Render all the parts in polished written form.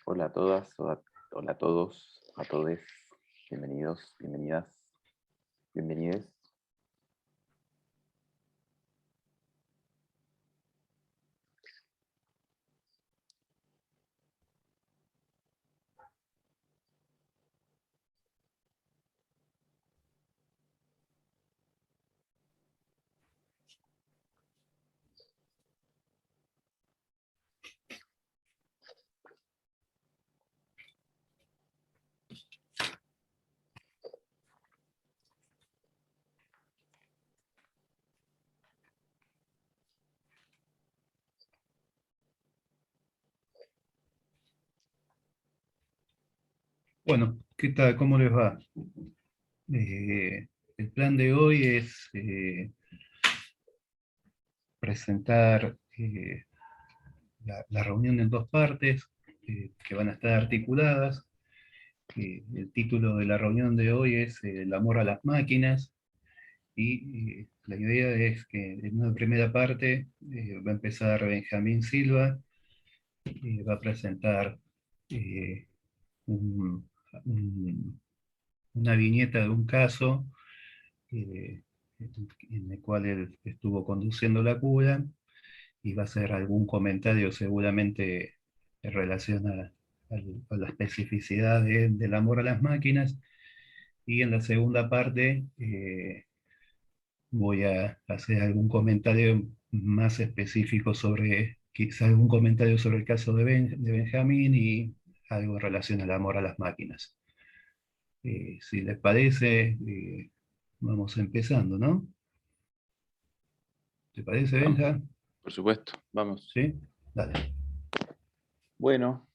Hola a todas, hola a todos, a todes, bienvenidos, bienvenidas, bienvenides. Bueno, ¿qué tal? ¿Cómo les va? El plan de hoy es presentar la reunión en dos partes que van a estar articuladas. El título de la reunión de hoy es El amor a las máquinas y la idea es que en una primera parte va a empezar Benjamín Silva, va a presentar eh, un- un- una viñeta de un caso eh, en el cual él estuvo conduciendo la cura y va a hacer algún comentario seguramente en relación a la especificidad del amor a las máquinas. Y en la segunda parte voy a hacer algún comentario más específico sobre, quizá algún comentario sobre el caso de Benjamín y algo en relación al amor a las máquinas. Si les parece, vamos empezando, ¿no? ¿Te parece, Vamos, Benja? por supuesto, vamos. ¿Sí? Dale. Bueno,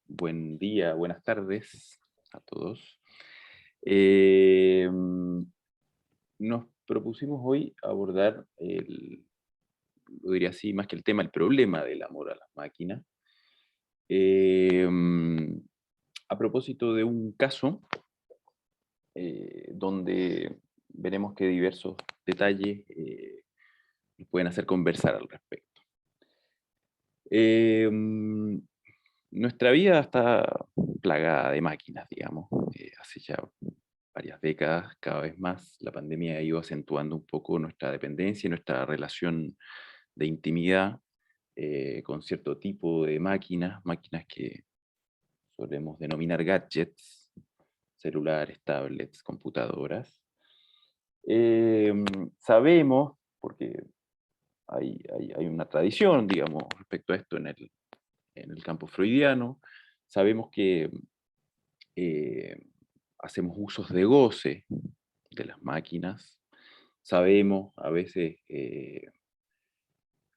buen día, buenas tardes a todos. Eh, Nos propusimos hoy abordar lo diría así, más que el tema, el problema del amor a las máquinas. Eh, a propósito de un caso donde veremos que diversos detalles nos pueden hacer conversar al respecto. Nuestra vida está plagada de máquinas, digamos. Hace ya varias décadas, cada vez más, la pandemia ha ido acentuando un poco nuestra dependencia y nuestra relación de intimidad con cierto tipo de máquinas, máquinas que solemos denominar gadgets, celulares, tablets, computadoras. Eh, Sabemos, porque hay una tradición, digamos, respecto a esto en el campo freudiano, sabemos que eh, hacemos usos de goce de las máquinas, sabemos, a veces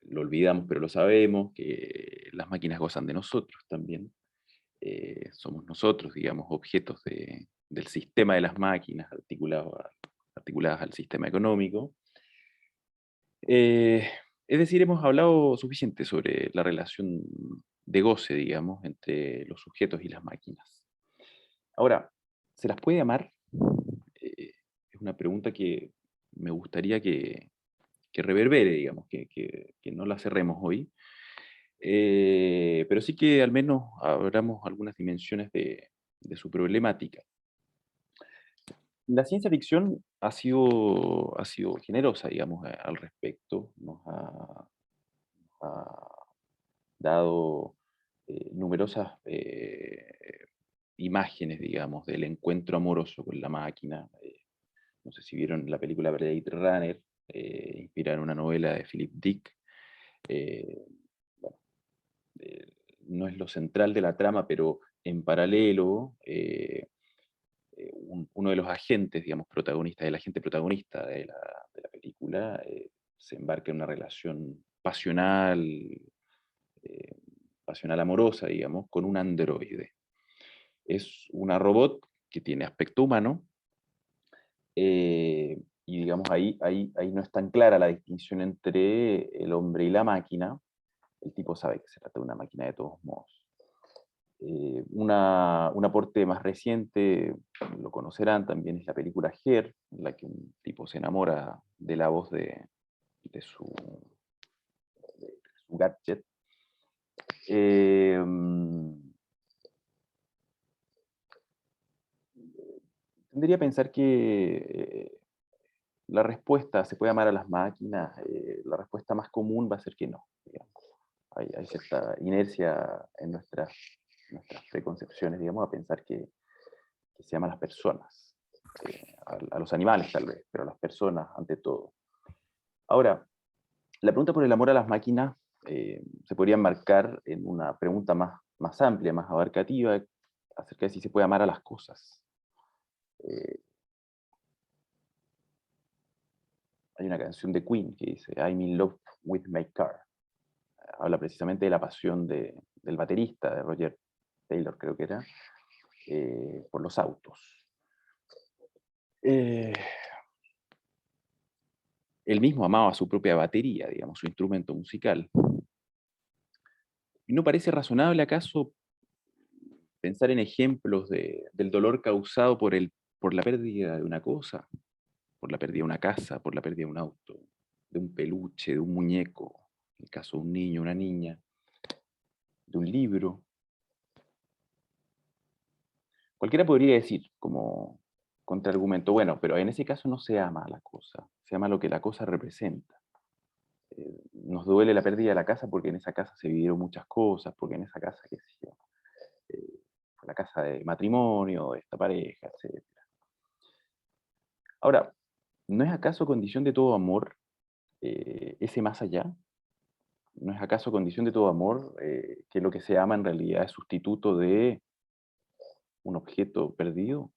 lo olvidamos, pero lo sabemos, que las máquinas gozan de nosotros también. Somos nosotros, digamos, objetos del sistema de las máquinas articuladas al sistema económico. Eh, es decir, hemos hablado suficiente sobre la relación de goce, digamos, entre los sujetos y las máquinas. Ahora, ¿se las puede amar? Es una pregunta que me gustaría que reverbere, digamos, que no la cerremos hoy, pero sí que al menos abramos algunas dimensiones de su problemática. La ciencia ficción ha sido generosa, digamos, al respecto. Ha dado numerosas imágenes, digamos, del encuentro amoroso con la máquina. No sé si vieron la película Blade Runner, inspirada en una novela de Philip Dick. Eh, bueno, eh, no es lo central de la trama, pero en paralelo, uno de los agentes, digamos, protagonistas, el agente protagonista de la película, se embarca en una relación pasional, eh, pasional amorosa, digamos, con un androide. Es una robot que tiene aspecto humano, y digamos, ahí no es tan clara la distinción entre el hombre y la máquina. El tipo sabe que se trata de una máquina de todos modos. Un aporte más reciente, lo conocerán también, es la película Her, en la que un tipo se enamora de la voz de su gadget. Eh, Tendría a pensar que la respuesta, ¿se puede amar a las máquinas? La respuesta más común va a ser que no, digamos. Hay cierta inercia en nuestras preconcepciones, digamos, a pensar que se ama a las personas, a los animales tal vez, pero a las personas ante todo. Ahora, la pregunta por el amor a las máquinas se podría enmarcar en una pregunta más amplia, más abarcativa, acerca de si se puede amar a las cosas. Eh, Hay una canción de Queen que dice I'm in love with my car. Habla precisamente de la pasión del baterista, de Roger Taylor creo que era, por los autos. Eh, Él mismo amaba su propia batería, digamos, su instrumento musical. ¿Y no parece razonable acaso pensar en ejemplos del dolor causado por la pérdida de una cosa, por la pérdida de una casa, por la pérdida de un auto, de un peluche, de un muñeco, en el caso de un niño, una niña, de un libro? Cualquiera podría decir, como contraargumento, bueno, pero en ese caso no se ama a la cosa, se ama lo que la cosa representa. Nos duele la pérdida de la casa porque en esa casa se vivieron muchas cosas, porque en esa casa, qué sé yo, fue la casa de matrimonio, de esta pareja, etc. Ahora, ¿no es acaso condición de todo amor ese más allá? ¿No es acaso condición de todo amor que lo que se ama en realidad es sustituto de un objeto perdido?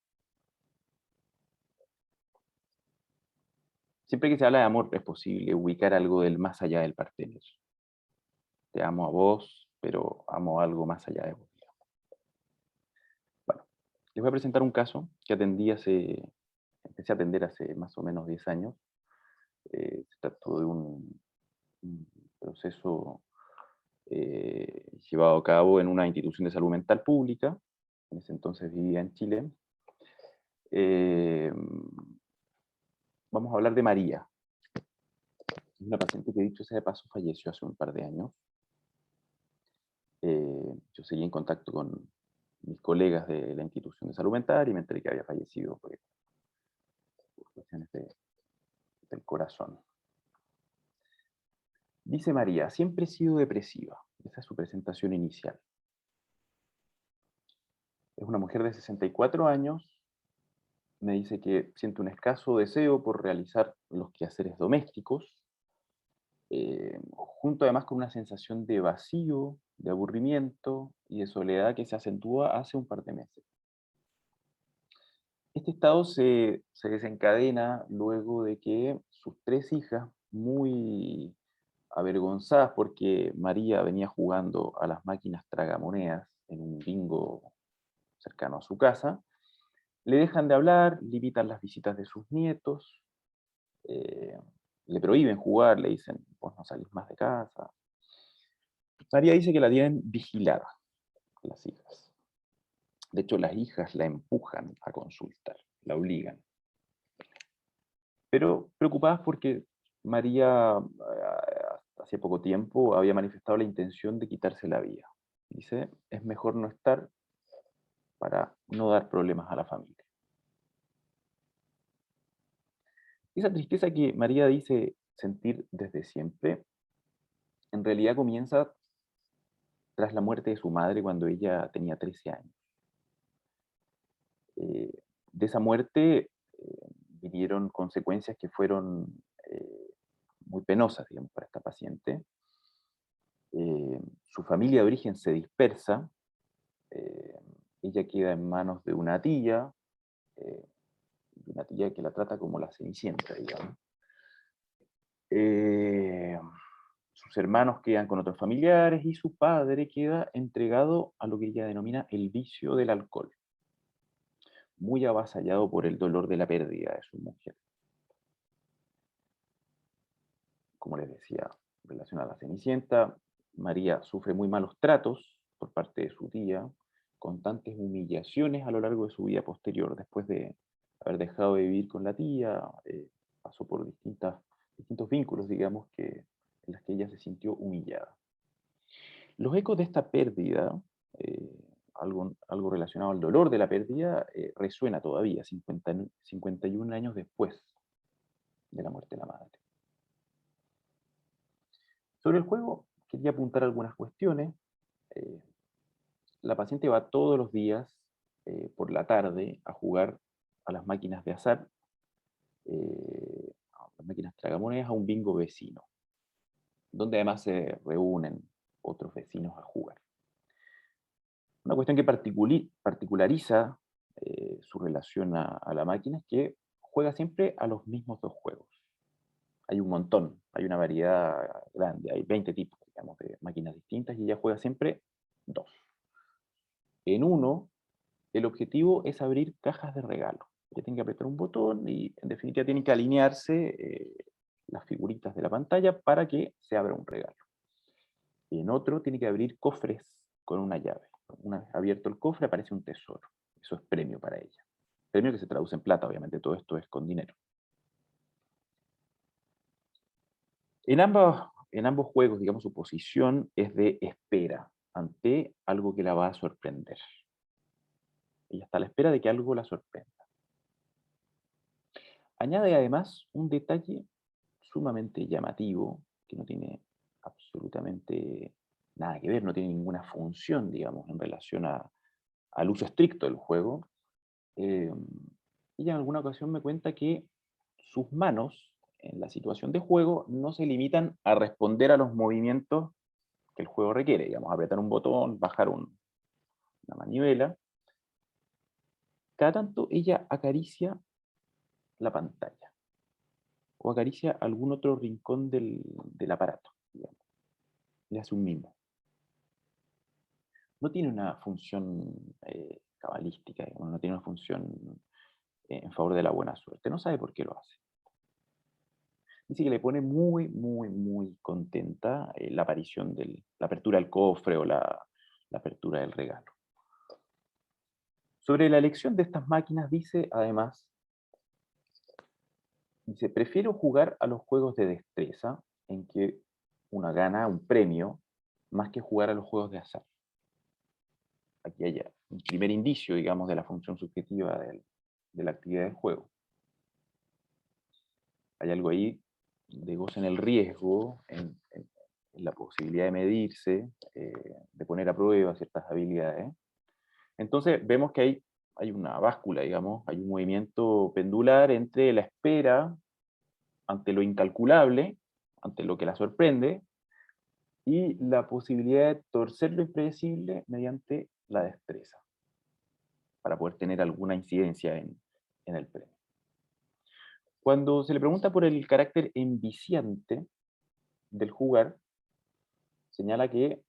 Siempre que se habla de amor es posible ubicar algo del más allá del partener. Te amo a vos, pero amo algo más allá de vos. Bueno, les voy a presentar un caso que empecé a atender hace más o menos 10 años. Se trató de un proceso llevado a cabo en una institución de salud mental pública. En ese entonces vivía en Chile. Eh, Vamos a hablar de María. Es una paciente que, dicho sea de paso, falleció hace un par de años. Yo seguí en contacto con mis colegas de la institución de salud mental y me enteré que había fallecido por cuestiones del corazón. Dice María, siempre he sido depresiva. Esa es su presentación inicial. Es una mujer de 64 años. Me dice que siente un escaso deseo por realizar los quehaceres domésticos, junto además con una sensación de vacío, de aburrimiento y de soledad que se acentúa hace un par de meses. Este estado se desencadena luego de que sus tres hijas, muy avergonzadas porque María venía jugando a las máquinas tragamonedas en un bingo cercano a su casa, le dejan de hablar, limitan las visitas de sus nietos, eh, le prohíben jugar, le dicen, vos no salís más de casa. María dice que la tienen vigilada, las hijas. De hecho, las hijas la empujan a consultar, la obligan. Pero preocupadas porque María hace poco tiempo había manifestado la intención de quitarse la vida. Dice, es mejor no estar para no dar problemas a la familia. Esa tristeza que María dice sentir desde siempre, en realidad comienza tras la muerte de su madre cuando ella tenía 13 años. Eh, de esa muerte vinieron consecuencias que fueron muy penosas, digamos, para esta paciente. Su familia de origen se dispersa, eh, ella queda en manos eh, de una tía que la trata como la Cenicienta, digamos. Eh, Sus hermanos quedan con otros familiares y su padre queda entregado a lo que ella denomina el vicio del alcohol, muy avasallado por el dolor de la pérdida de su mujer. Como les decía, en relación a la Cenicienta, María sufre muy malos tratos por parte de su tía, constantes humillaciones a lo largo de su vida posterior, después de haber dejado de vivir con la tía, pasó por distintos vínculos, digamos, en los que ella se sintió humillada. Los ecos de esta pérdida, algo relacionado al dolor de la pérdida, resuena todavía, 51 años después de la muerte de la madre. Sobre el juego, quería apuntar algunas cuestiones. Eh, la paciente va todos los días por la tarde a jugar a las máquinas de azar, a las máquinas tragamonedas, a un bingo vecino, donde además se reúnen otros vecinos a jugar. Una cuestión que particulariza su relación a la máquina es que juega siempre a los mismos dos juegos. Hay un montón, hay una variedad grande, hay 20 tipos, digamos, de máquinas distintas y ella juega siempre dos. En uno, el objetivo es abrir cajas de regalo. Ella tiene que apretar un botón y en definitiva tienen que alinearse las figuritas de la pantalla para que se abra un regalo. En otro tiene que abrir cofres con una llave. Una vez abierto el cofre aparece un tesoro. Eso es premio para ella. Premio que se traduce en plata, obviamente todo esto es con dinero. En ambos juegos, digamos, su posición es de espera ante algo que la va a sorprender. Ella está a la espera de que algo la sorprenda. Añade además un detalle sumamente llamativo, que no tiene absolutamente nada que ver, no tiene ninguna función, digamos, en relación al uso estricto del juego. Eh, Ella en alguna ocasión me cuenta que sus manos en la situación de juego no se limitan a responder a los movimientos que el juego requiere, digamos, apretar un botón, bajar una manivela. Cada tanto ella acaricia la pantalla o acaricia algún otro rincón del aparato, digamos. Le hace un mimo. No tiene una función cabalística, digamos, no tiene una función en favor de la buena suerte. No sabe por qué lo hace. Dice que le pone muy, muy, muy contenta la aparición la apertura del cofre o la apertura del regalo. Sobre la elección de estas máquinas dice, además, prefiero jugar a los juegos de destreza en que una gana un premio más que jugar a los juegos de azar. Aquí hay un primer indicio, digamos, de la función subjetiva de la actividad del juego. Hay algo ahí de goce en el riesgo, en la posibilidad de medirse, de poner a prueba ciertas habilidades. Entonces vemos que hay una báscula, digamos, hay un movimiento pendular entre la espera ante lo incalculable, ante lo que la sorprende, y la posibilidad de torcer lo impredecible mediante la destreza, para poder tener alguna incidencia en el premio. Cuando se le pregunta por el carácter enviciante del jugar, señala que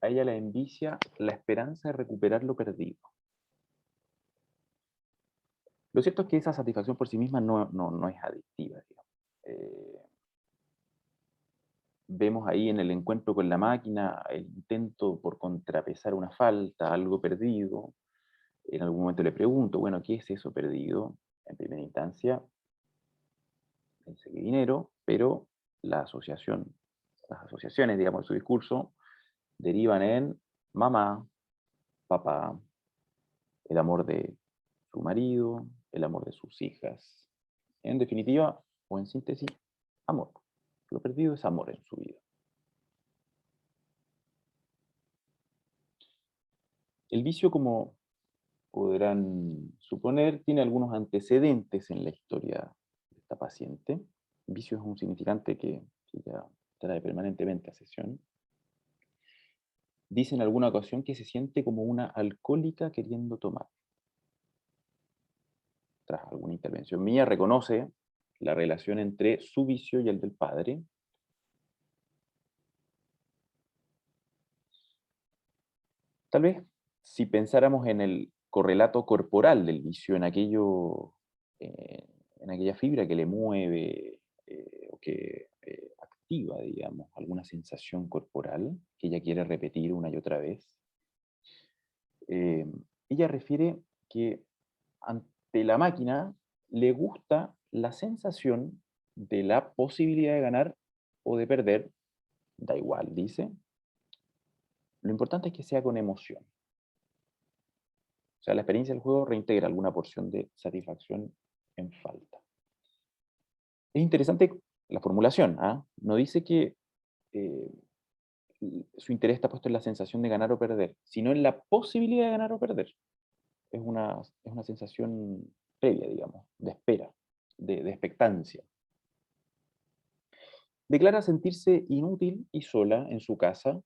a ella la envicia la esperanza de recuperar lo perdido. Lo cierto es que esa satisfacción por sí misma no es adictiva, digamos. Vemos ahí en el encuentro con la máquina el intento por contrapesar una falta, algo perdido. En algún momento le pregunto, bueno, ¿qué es eso perdido? En primera instancia, dice que dinero, pero las asociaciones, digamos, de su discurso, derivan en mamá, papá, el amor de su marido, el amor de sus hijas. En definitiva, o en síntesis, amor. Lo perdido es amor en su vida. El vicio, como podrán suponer, tiene algunos antecedentes en la historia de esta paciente. Vicio es un significante que ella trae permanentemente a sesión. Dice en alguna ocasión que se siente como una alcohólica queriendo tomar. Tras alguna intervención mía, reconoce la relación entre su vicio y el del padre. Tal vez, si pensáramos en el correlato corporal del vicio, en aquella fibra que le mueve o que activa, digamos, alguna sensación corporal que ella quiere repetir una y otra vez, eh, ella refiere que ante la máquina le gusta la sensación de la posibilidad de ganar o de perder, da igual, dice, lo importante es que sea con emoción. O sea, la experiencia del juego reintegra alguna porción de satisfacción en falta. Es interesante la formulación, ¿ah? No dice que eh, su interés está puesto en la sensación de ganar o perder, sino en la posibilidad de ganar o perder. Es una sensación previa, digamos, de espera, de expectancia. Declara sentirse inútil y sola en su casa,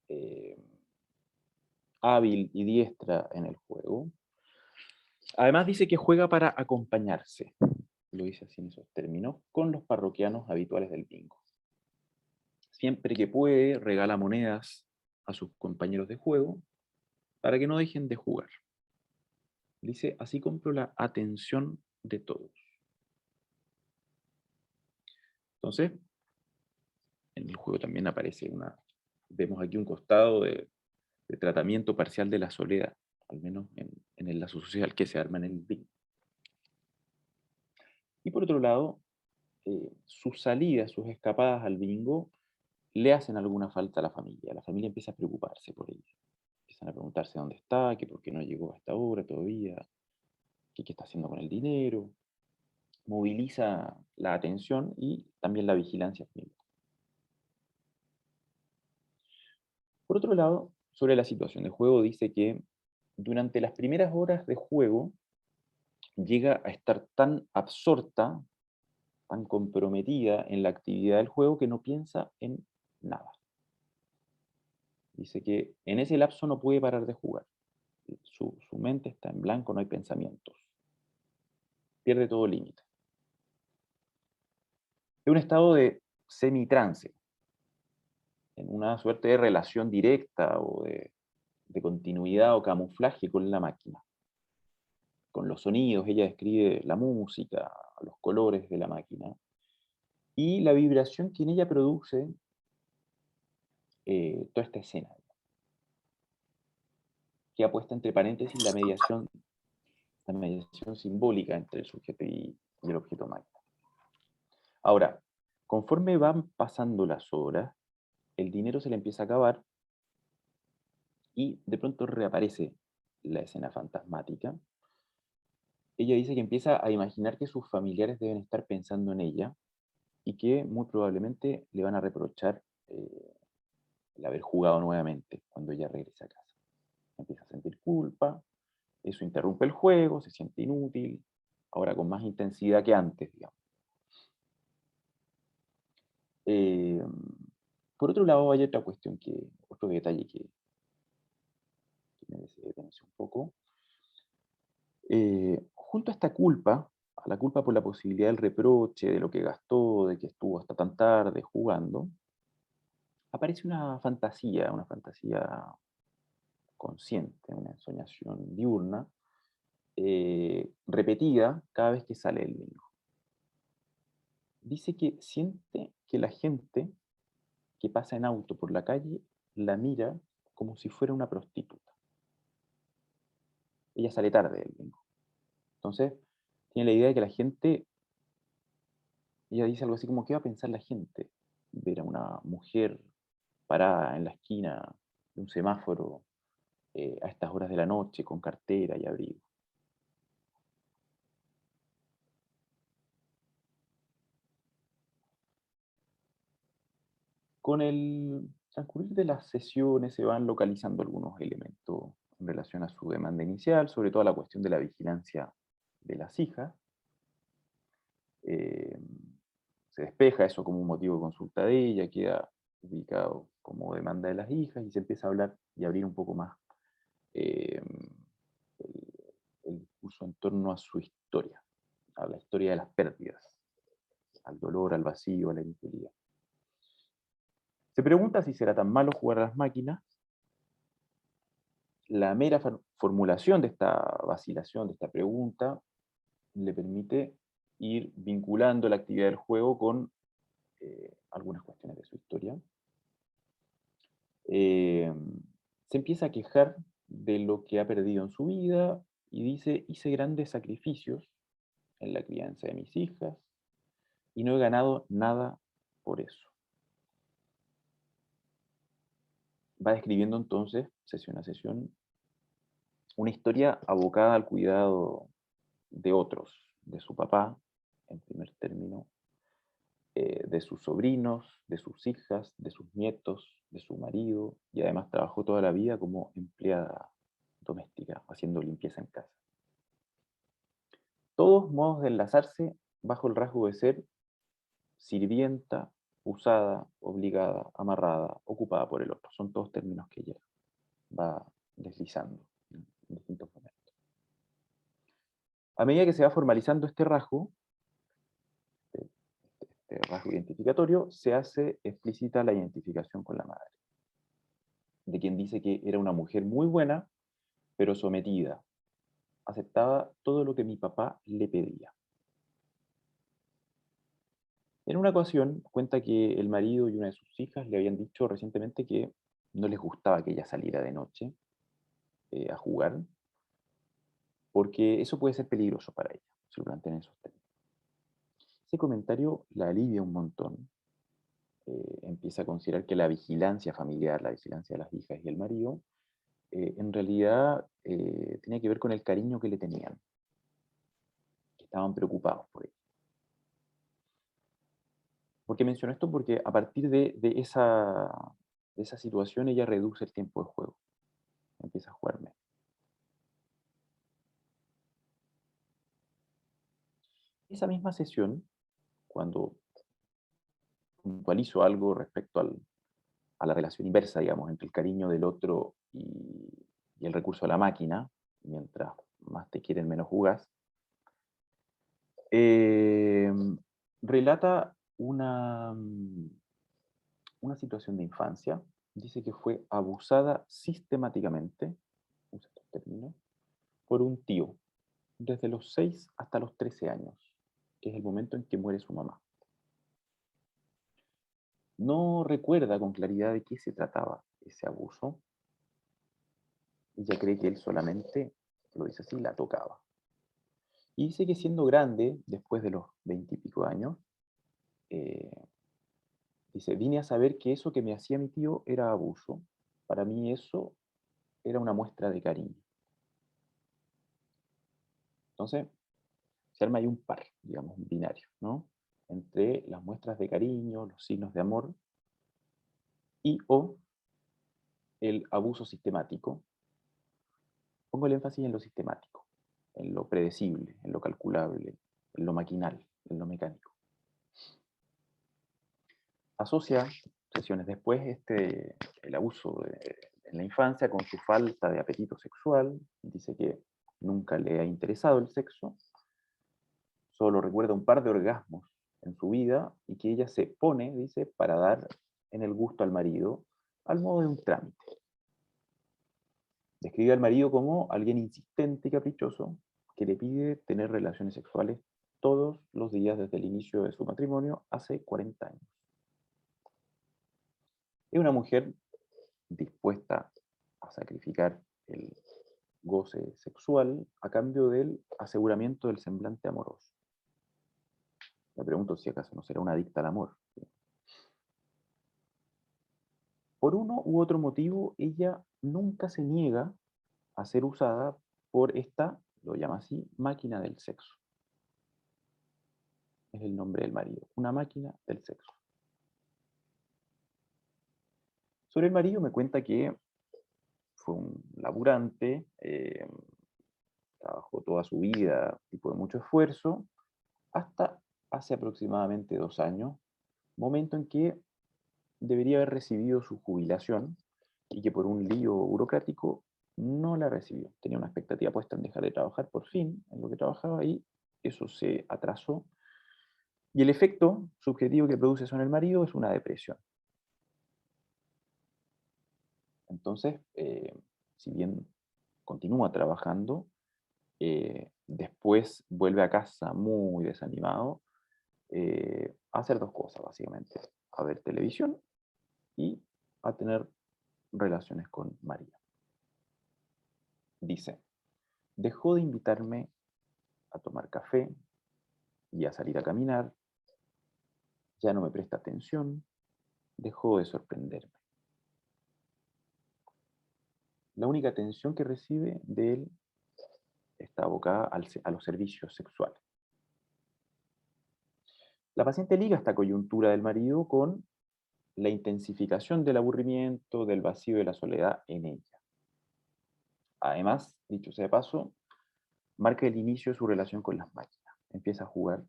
eh, hábil y diestra en el juego. Además dice que juega para acompañarse, lo dice así en esos términos, con los parroquianos habituales del bingo. Siempre que puede, regala monedas a sus compañeros de juego para que no dejen de jugar. Dice, así compro la atención de todos. Entonces, en el juego también aparece vemos aquí un costado de tratamiento parcial de la soledad, al menos en el lazo social que se arma en el bingo. Y por otro lado, sus salidas, sus escapadas al bingo, le hacen alguna falta a la familia. La familia empieza a preocuparse por ella. Empiezan a preguntarse dónde está, que por qué no llegó a esta hora todavía, que qué está haciendo con el dinero. Moviliza la atención y también la vigilancia familiar. Por otro lado, sobre la situación de juego, dice que durante las primeras horas de juego llega a estar tan absorta, tan comprometida en la actividad del juego que no piensa en nada. Dice que en ese lapso no puede parar de jugar. Su mente está en blanco, no hay pensamientos. Pierde todo límite. Es un estado de semitrance, en una suerte de relación directa o de continuidad o camuflaje con la máquina. Con los sonidos, ella describe la música, los colores de la máquina, y la vibración que en ella produce toda esta escena, que ha puesto entre paréntesis la mediación simbólica entre el sujeto y el objeto máquina. Ahora, conforme van pasando las horas, el dinero se le empieza a acabar y de pronto reaparece la escena fantasmática. Ella dice que empieza a imaginar que sus familiares deben estar pensando en ella y que muy probablemente le van a reprochar el haber jugado nuevamente cuando ella regrese a casa. Empieza a sentir culpa, eso interrumpe el juego, se siente inútil, ahora con más intensidad que antes, digamos. Eh, por otro lado, hay otra cuestión, otro detalle que merece detenerse un poco. Junto a esta culpa, a la culpa por la posibilidad del reproche, de lo que gastó, de que estuvo hasta tan tarde jugando, aparece una fantasía consciente, una ensoñación diurna, repetida cada vez que sale del bingo. Dice que siente que la gente que pasa en auto por la calle la mira como si fuera una prostituta. Ella sale tarde del bingo. Entonces, tiene la idea de que la gente, ella dice algo así como, ¿qué va a pensar la gente? Ver a una mujer parada en la esquina de un semáforo a estas horas de la noche con cartera y abrigo. Con el transcurrir de las sesiones se van localizando algunos elementos en relación a su demanda inicial, sobre todo la cuestión de la vigilancia de las hijas. Eh, Se despeja eso como un motivo de consulta de ella, queda ubicado como demanda de las hijas y se empieza a hablar y abrir un poco más eh, el discurso en torno a su historia, a la historia de las pérdidas, al dolor, al vacío, a la inutilidad. Se pregunta si será tan malo jugar a las máquinas. La mera formulación de esta vacilación, de esta pregunta, le permite ir vinculando la actividad del juego con algunas cuestiones de su historia. Eh, Se empieza a quejar de lo que ha perdido en su vida y dice, hice grandes sacrificios en la crianza de mis hijas y no he ganado nada por eso. va describiendo entonces, sesión a sesión, una historia abocada al cuidado de otros, de su papá, en primer término, de sus sobrinos, de sus hijas, de sus nietos, de su marido, y además trabajó toda la vida como empleada doméstica, haciendo limpieza en casa. Todos modos de enlazarse bajo el rasgo de ser sirvienta, usada, obligada, amarrada, ocupada por el otro. Son todos términos que ella va deslizando en distintos momentos. A medida que se va formalizando este rasgo, rasgo identificatorio, se hace explícita la identificación con la madre, de quien dice que era una mujer muy buena, pero sometida. Aceptaba todo lo que mi papá le pedía. En una ocasión cuenta que el marido y una de sus hijas le habían dicho recientemente que no les gustaba que ella saliera de noche a jugar, porque eso puede ser peligroso para ella, se lo plantean en esos términos. Ese comentario la alivia un montón, empieza a considerar que la vigilancia familiar, la vigilancia de las hijas y el marido, en realidad tenía que ver con el cariño que le tenían, que estaban preocupados por ella. ¿Por qué menciono esto? Porque a partir de esa situación ella reduce el tiempo de juego, empieza a jugar menos. Esa misma sesión, cuando puntualizo algo respecto a la relación inversa, digamos, entre el cariño del otro y el recurso de la máquina, mientras más te quieren, menos jugás, eh, relata una situación de infancia. Dice que fue abusada sistemáticamente, usa estos términos, por un tío, desde los 6 hasta los 13 años, que es el momento en que muere su mamá. No recuerda con claridad de qué se trataba ese abuso. Ella cree que él solamente, lo dice así, la tocaba. Y dice que siendo grande, después de los 20 y pico años, eh, dice, vine a saber que eso que me hacía mi tío era abuso. Para mí eso era una muestra de cariño. Entonces, se arma ahí un par, digamos, un binario, ¿no? Entre las muestras de cariño, los signos de amor, y o el abuso sistemático. Pongo el énfasis en lo sistemático, en lo predecible, en lo calculable, en lo maquinal, en lo mecánico. Asocia sesiones después el abuso en la infancia con su falta de apetito sexual. Dice que nunca le ha interesado el sexo, solo recuerda un par de orgasmos en su vida y que ella se pone, dice, para dar en el gusto al marido, al modo de un trámite. Describe al marido como alguien insistente y caprichoso que le pide tener relaciones sexuales todos los días desde el inicio de su matrimonio hace 40 años. Es una mujer dispuesta a sacrificar el goce sexual a cambio del aseguramiento del semblante amoroso. Me pregunto si acaso no será una adicta al amor. Por uno u otro motivo, ella nunca se niega a ser usada por esta, lo llama así, máquina del sexo. Es el nombre del marido, una máquina del sexo. Sobre el marido me cuenta que fue un laburante, trabajó toda su vida, tipo de mucho esfuerzo, hasta hace aproximadamente 2 años, momento en que debería haber recibido su jubilación y que por un lío burocrático no la recibió. Tenía una expectativa puesta en dejar de trabajar por fin en lo que trabajaba y eso se atrasó. Y el efecto subjetivo que produce eso en el marido es una depresión. Entonces, si bien continúa trabajando, después vuelve a casa muy desanimado a hacer dos cosas, básicamente. A ver televisión y a tener relaciones con María. Dice, dejó de invitarme a tomar café y a salir a caminar, ya no me presta atención, dejó de sorprenderme. la única atención que recibe de él está abocada a los servicios sexuales. La paciente liga esta coyuntura del marido con la intensificación del aburrimiento, del vacío y de la soledad en ella. Además, dicho sea de paso, marca el inicio de su relación con las máquinas. Empieza a jugar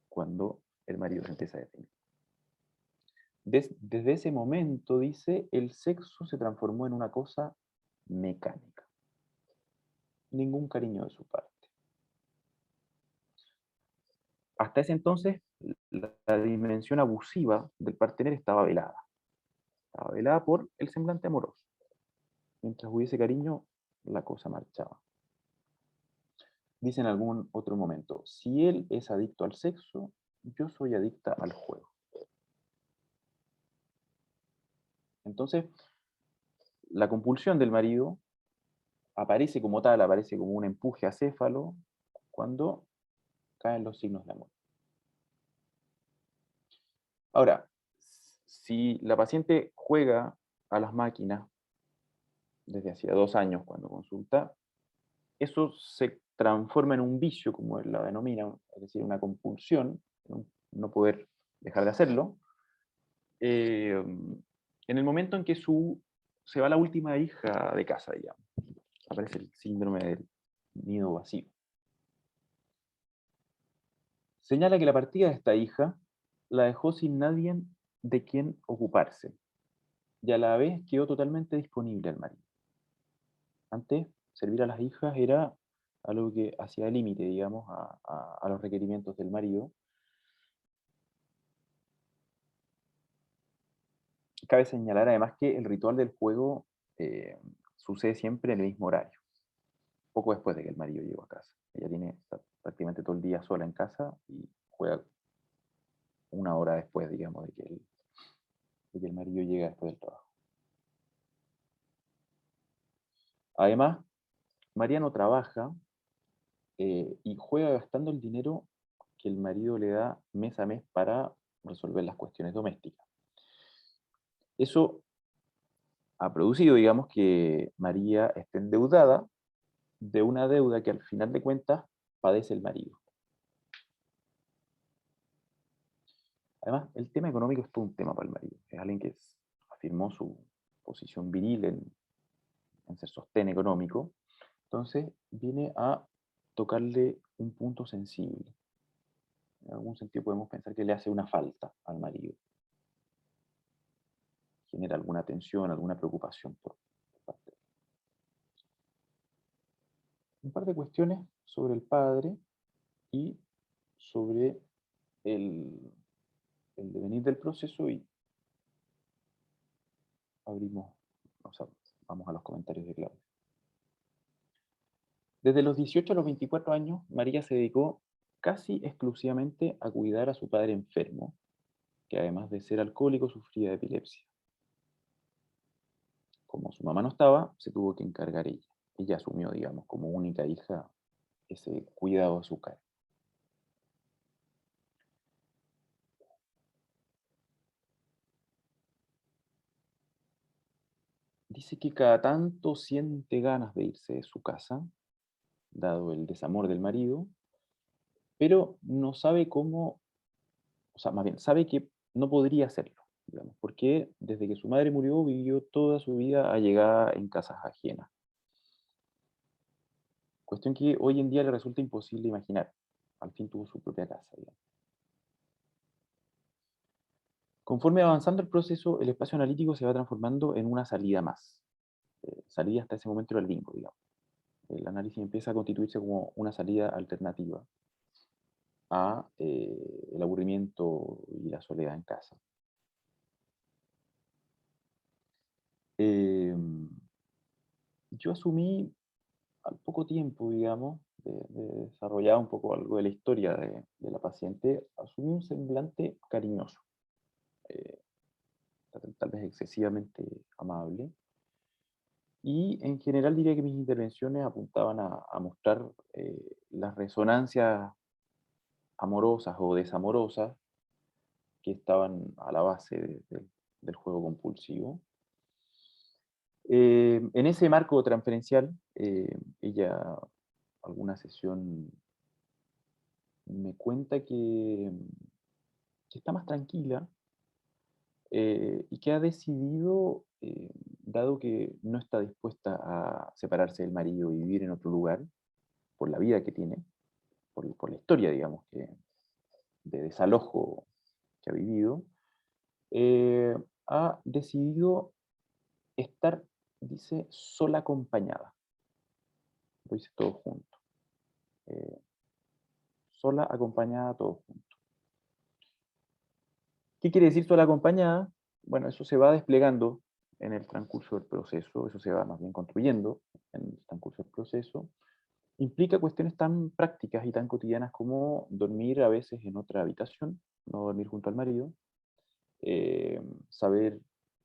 cuando el marido se empieza a deprimir. Desde ese momento, dice, el sexo se transformó en una cosa mecánica. Ningún cariño de su parte. Hasta ese entonces, la dimensión abusiva del partener estaba velada. Estaba velada por el semblante amoroso. Mientras hubiese cariño, la cosa marchaba. Dice en algún otro momento, si él es adicto al sexo, yo soy adicta al juego. Entonces, la compulsión del marido aparece como tal, aparece como un empuje acéfalo cuando caen los signos de amor. Ahora, si la paciente juega a las máquinas desde hacía 2 años cuando consulta, eso se transforma en un vicio, como él la denomina, es decir, una compulsión, no poder dejar de hacerlo, en el momento en que se va la última hija de casa, digamos. Aparece el síndrome del nido vacío. Señala que la partida de esta hija la dejó sin nadie de quien ocuparse, y a la vez quedó totalmente disponible al marido. Antes, servir a las hijas era algo que hacía límite, digamos, a los requerimientos del marido. Cabe señalar además que el ritual del juego sucede siempre en el mismo horario, poco después de que el marido llegó a casa. Ella está prácticamente todo el día sola en casa y juega una hora después, digamos, de que el marido llega después del trabajo. Además, Mariano trabaja y juega gastando el dinero que el marido le da mes a mes para resolver las cuestiones domésticas. Eso ha producido, digamos, que María esté endeudada de una deuda que al final de cuentas padece el marido. Además, el tema económico es todo un tema para el marido. Es alguien que afirmó su posición viril en ser sostén económico. Entonces, viene a tocarle un punto sensible. En algún sentido podemos pensar que le hace una falta al marido. Genera alguna tensión, alguna preocupación por parte de él. Un par de cuestiones sobre el padre y sobre el devenir del proceso y abrimos, o sea, vamos a los comentarios de Claudia. Desde los 18 a los 24 años, María se dedicó casi exclusivamente a cuidar a su padre enfermo, que además de ser alcohólico sufría de epilepsia. Como su mamá no estaba, se tuvo que encargar ella. Ella asumió, digamos, como única hija ese cuidado a su cargo. Dice que cada tanto siente ganas de irse de su casa, dado el desamor del marido, pero no sabe cómo, o sea, más bien, sabe que no podría hacerlo, digamos, porque desde que su madre murió vivió toda su vida allegada en casas ajenas. Cuestión que hoy en día le resulta imposible imaginar. Al fin tuvo su propia casa, digamos. Conforme va avanzando el proceso, el espacio analítico se va transformando en una salida más. Salida hasta ese momento era el bingo, digamos. El análisis empieza a constituirse como una salida alternativa a el aburrimiento y la soledad en casa. Yo asumí al poco tiempo, digamos, de desarrollar un poco algo de la historia de la paciente, asumí un semblante cariñoso, eh, tal vez excesivamente amable, y en general diría que mis intervenciones apuntaban a mostrar las resonancias amorosas o desamorosas que estaban a la base del juego compulsivo. En ese marco transferencial, ella, alguna sesión, me cuenta que está más tranquila, y que ha decidido, dado que no está dispuesta a separarse del marido y vivir en otro lugar, por la vida que tiene, por la historia, digamos, de desalojo que ha vivido, eh, ha decidido estar, dice, sola acompañada. Lo dice todo junto. eh, Sola acompañada, todo junto. ¿Qué quiere decir sola acompañada? Bueno, eso se va desplegando en el transcurso del proceso, eso se va más bien construyendo en el transcurso del proceso. Implica cuestiones tan prácticas y tan cotidianas como dormir a veces en otra habitación, no dormir junto al marido, saber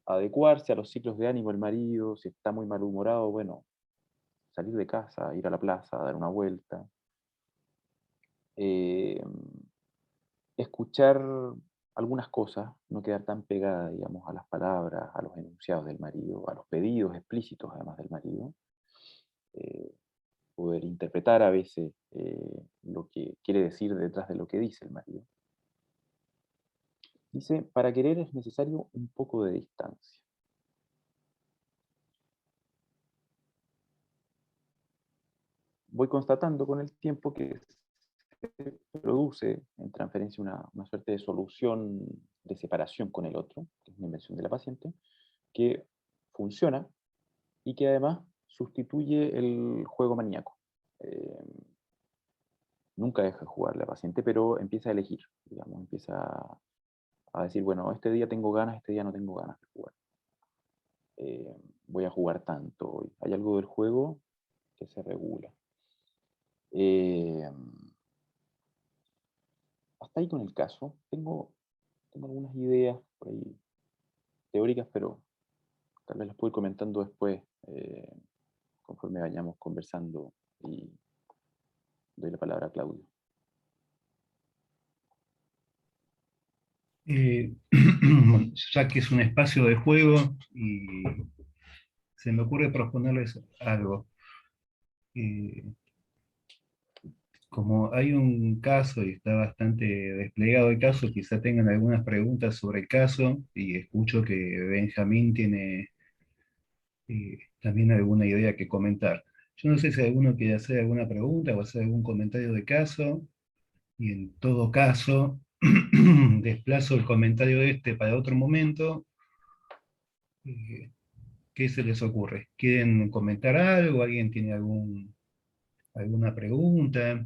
adecuarse a los ciclos de ánimo del marido, si está muy malhumorado, bueno, salir de casa, ir a la plaza, dar una vuelta, eh, escuchar algunas cosas, no quedar tan pegada, digamos, a las palabras, a los enunciados del marido, a los pedidos explícitos además del marido, eh, poder interpretar a veces lo que quiere decir detrás de lo que dice el marido. Dice, para querer es necesario un poco de distancia. Voy constatando con el tiempo que se produce en transferencia una suerte de solución de separación con el otro, que es una invención de la paciente, que funciona y que además sustituye el juego maníaco. Eh, Nunca deja de jugar la paciente, pero empieza a elegir, digamos, empieza a decir, bueno, este día tengo ganas, este día no tengo ganas de jugar. Voy a jugar tanto hoy. Hay algo del juego que se regula. Eh, Hasta ahí con el caso. Tengo algunas ideas por ahí teóricas, pero tal vez las puedo ir comentando después, conforme vayamos conversando, y doy la palabra a Claudio. Bueno, ya que es un espacio de juego y se me ocurre proponerles algo. Eh, Como hay un caso y está bastante desplegado el caso, quizá tengan algunas preguntas sobre el caso y escucho que Benjamín tiene también alguna idea que comentar. Yo no sé si alguno quiere hacer alguna pregunta o hacer algún comentario de caso, y en todo caso desplazo el comentario de este para otro momento. Eh, ¿Qué se les ocurre? ¿Quieren comentar algo? ¿Alguien tiene alguna pregunta?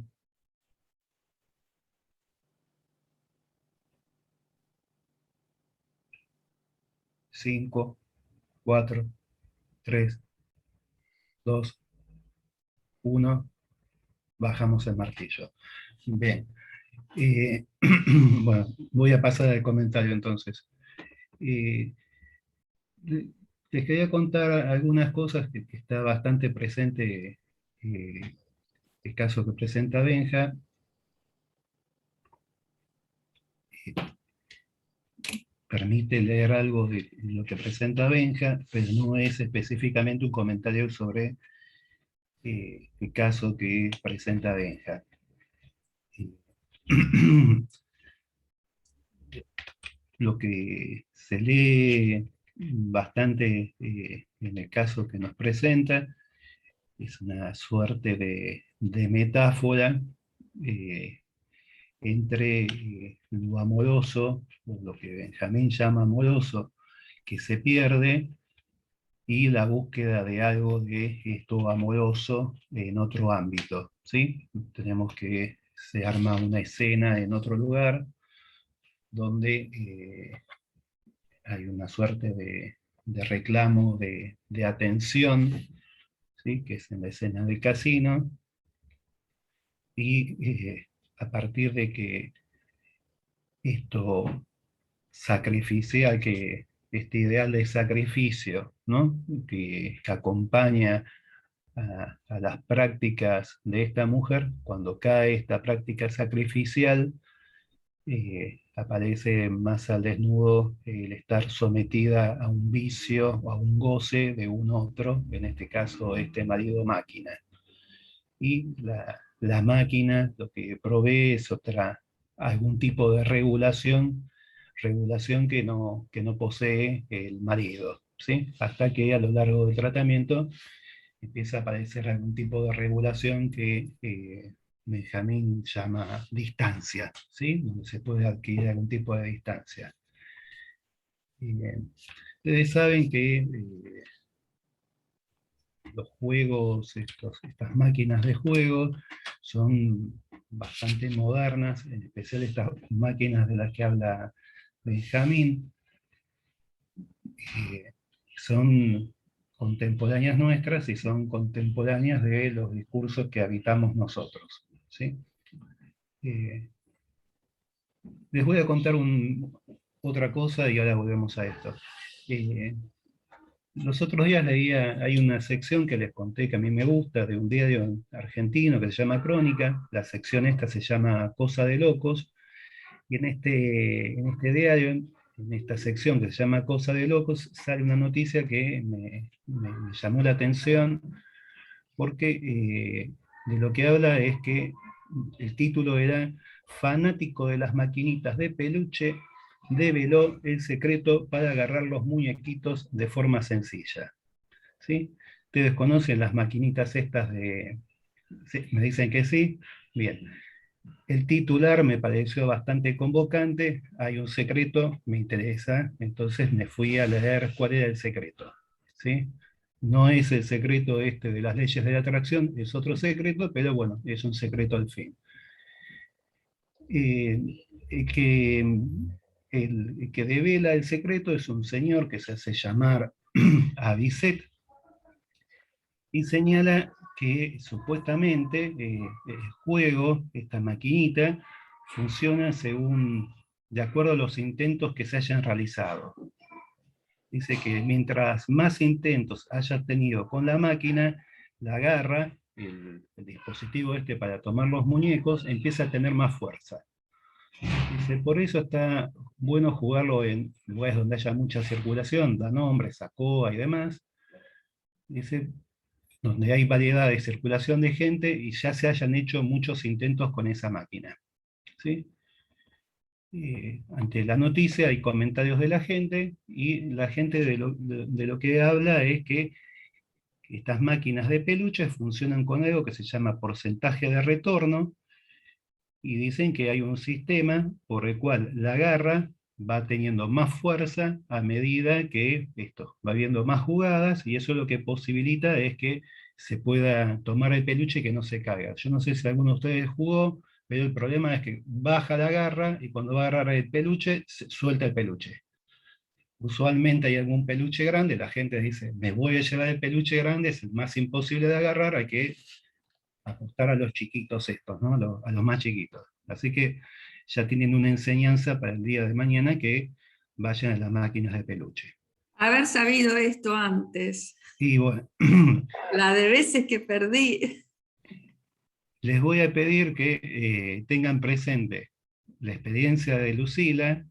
5, 4, 3, 2, 1, bajamos el martillo. Bien. Bueno, voy a pasar al comentario entonces. Eh, Les quería contar algunas cosas que está bastante presente, el caso que presenta Benja. Permite leer algo de lo que presenta Benja, pero no es específicamente un comentario sobre el caso que presenta Benja. Lo que se lee bastante en el caso que nos presenta es una suerte de metáfora eh, entre lo amoroso, o lo que Benjamín llama amoroso, que se pierde, y la búsqueda de algo de esto amoroso en otro ámbito, ¿sí? Tenemos que se arma una escena en otro lugar donde hay una suerte de reclamo de atención, ¿sí? Que es en la escena del casino, y a partir de que esto sacrificial, que este ideal de sacrificio, ¿no? Que acompaña a las prácticas de esta mujer, cuando cae esta práctica sacrificial, aparece más al desnudo el estar sometida a un vicio o a un goce de un otro, en este caso este marido máquina. Y la máquina lo que provee es algún tipo de regulación que no posee el marido, ¿sí? Hasta que a lo largo del tratamiento empieza a aparecer algún tipo de regulación que Benjamín llama distancia, ¿sí? Donde se puede adquirir algún tipo de distancia. Ustedes saben que los juegos, estas máquinas de juego, son bastante modernas, en especial estas máquinas de las que habla Benjamín, son contemporáneas nuestras y son contemporáneas de los discursos que habitamos nosotros, ¿sí? Eh, Les voy a contar otra cosa y ahora volvemos a esto. Eh, los otros días leía, hay una sección que les conté que a mí me gusta, de un diario argentino que se llama Crónica. La sección esta se llama Cosa de Locos, y en este diario, en esta sección que se llama Cosa de Locos, sale una noticia que me llamó la atención, porque de lo que habla es que el título era Fanático de las maquinitas de peluche develó el secreto para agarrar los muñequitos de forma sencilla. ¿Sí? ¿Ustedes conocen las maquinitas estas de... ¿Sí? ¿Me dicen que sí? Bien. El titular me pareció bastante convocante, hay un secreto, me interesa, entonces me fui a leer cuál era el secreto. ¿Sí? No es el secreto este de las leyes de la atracción, es otro secreto, pero bueno, es un secreto al fin. Eh, que el que devela el secreto es un señor que se hace llamar Avicet, y señala que supuestamente el juego, esta maquinita, funciona de acuerdo a los intentos que se hayan realizado. Dice que mientras más intentos hayas tenido con la máquina, la garra, el dispositivo este para tomar los muñecos, empieza a tener más fuerza. Dice, por eso está bueno jugarlo en lugares donde haya mucha circulación, da nombres, Sacoa y demás. Dice, donde hay variedad de circulación de gente y ya se hayan hecho muchos intentos con esa máquina. ¿Sí? Ante la noticia hay comentarios de la gente, y la gente de lo que habla es que estas máquinas de peluche funcionan con algo que se llama porcentaje de retorno, y dicen que hay un sistema por el cual la garra va teniendo más fuerza a medida que esto va viendo más jugadas, y eso lo que posibilita es que se pueda tomar el peluche y que no se caiga. Yo no sé si alguno de ustedes jugó, pero el problema es que baja la garra y cuando va a agarrar el peluche, suelta el peluche. Usualmente hay algún peluche grande, la gente dice, me voy a llevar el peluche grande, es el más imposible de agarrar, hay que apostar a los chiquitos estos, ¿no? A los más chiquitos. Así que ya tienen una enseñanza para el día de mañana, que vayan a las máquinas de peluche. Haber sabido esto antes. Y bueno, La de veces que perdí. les voy a pedir que tengan presente la experiencia de Lucila.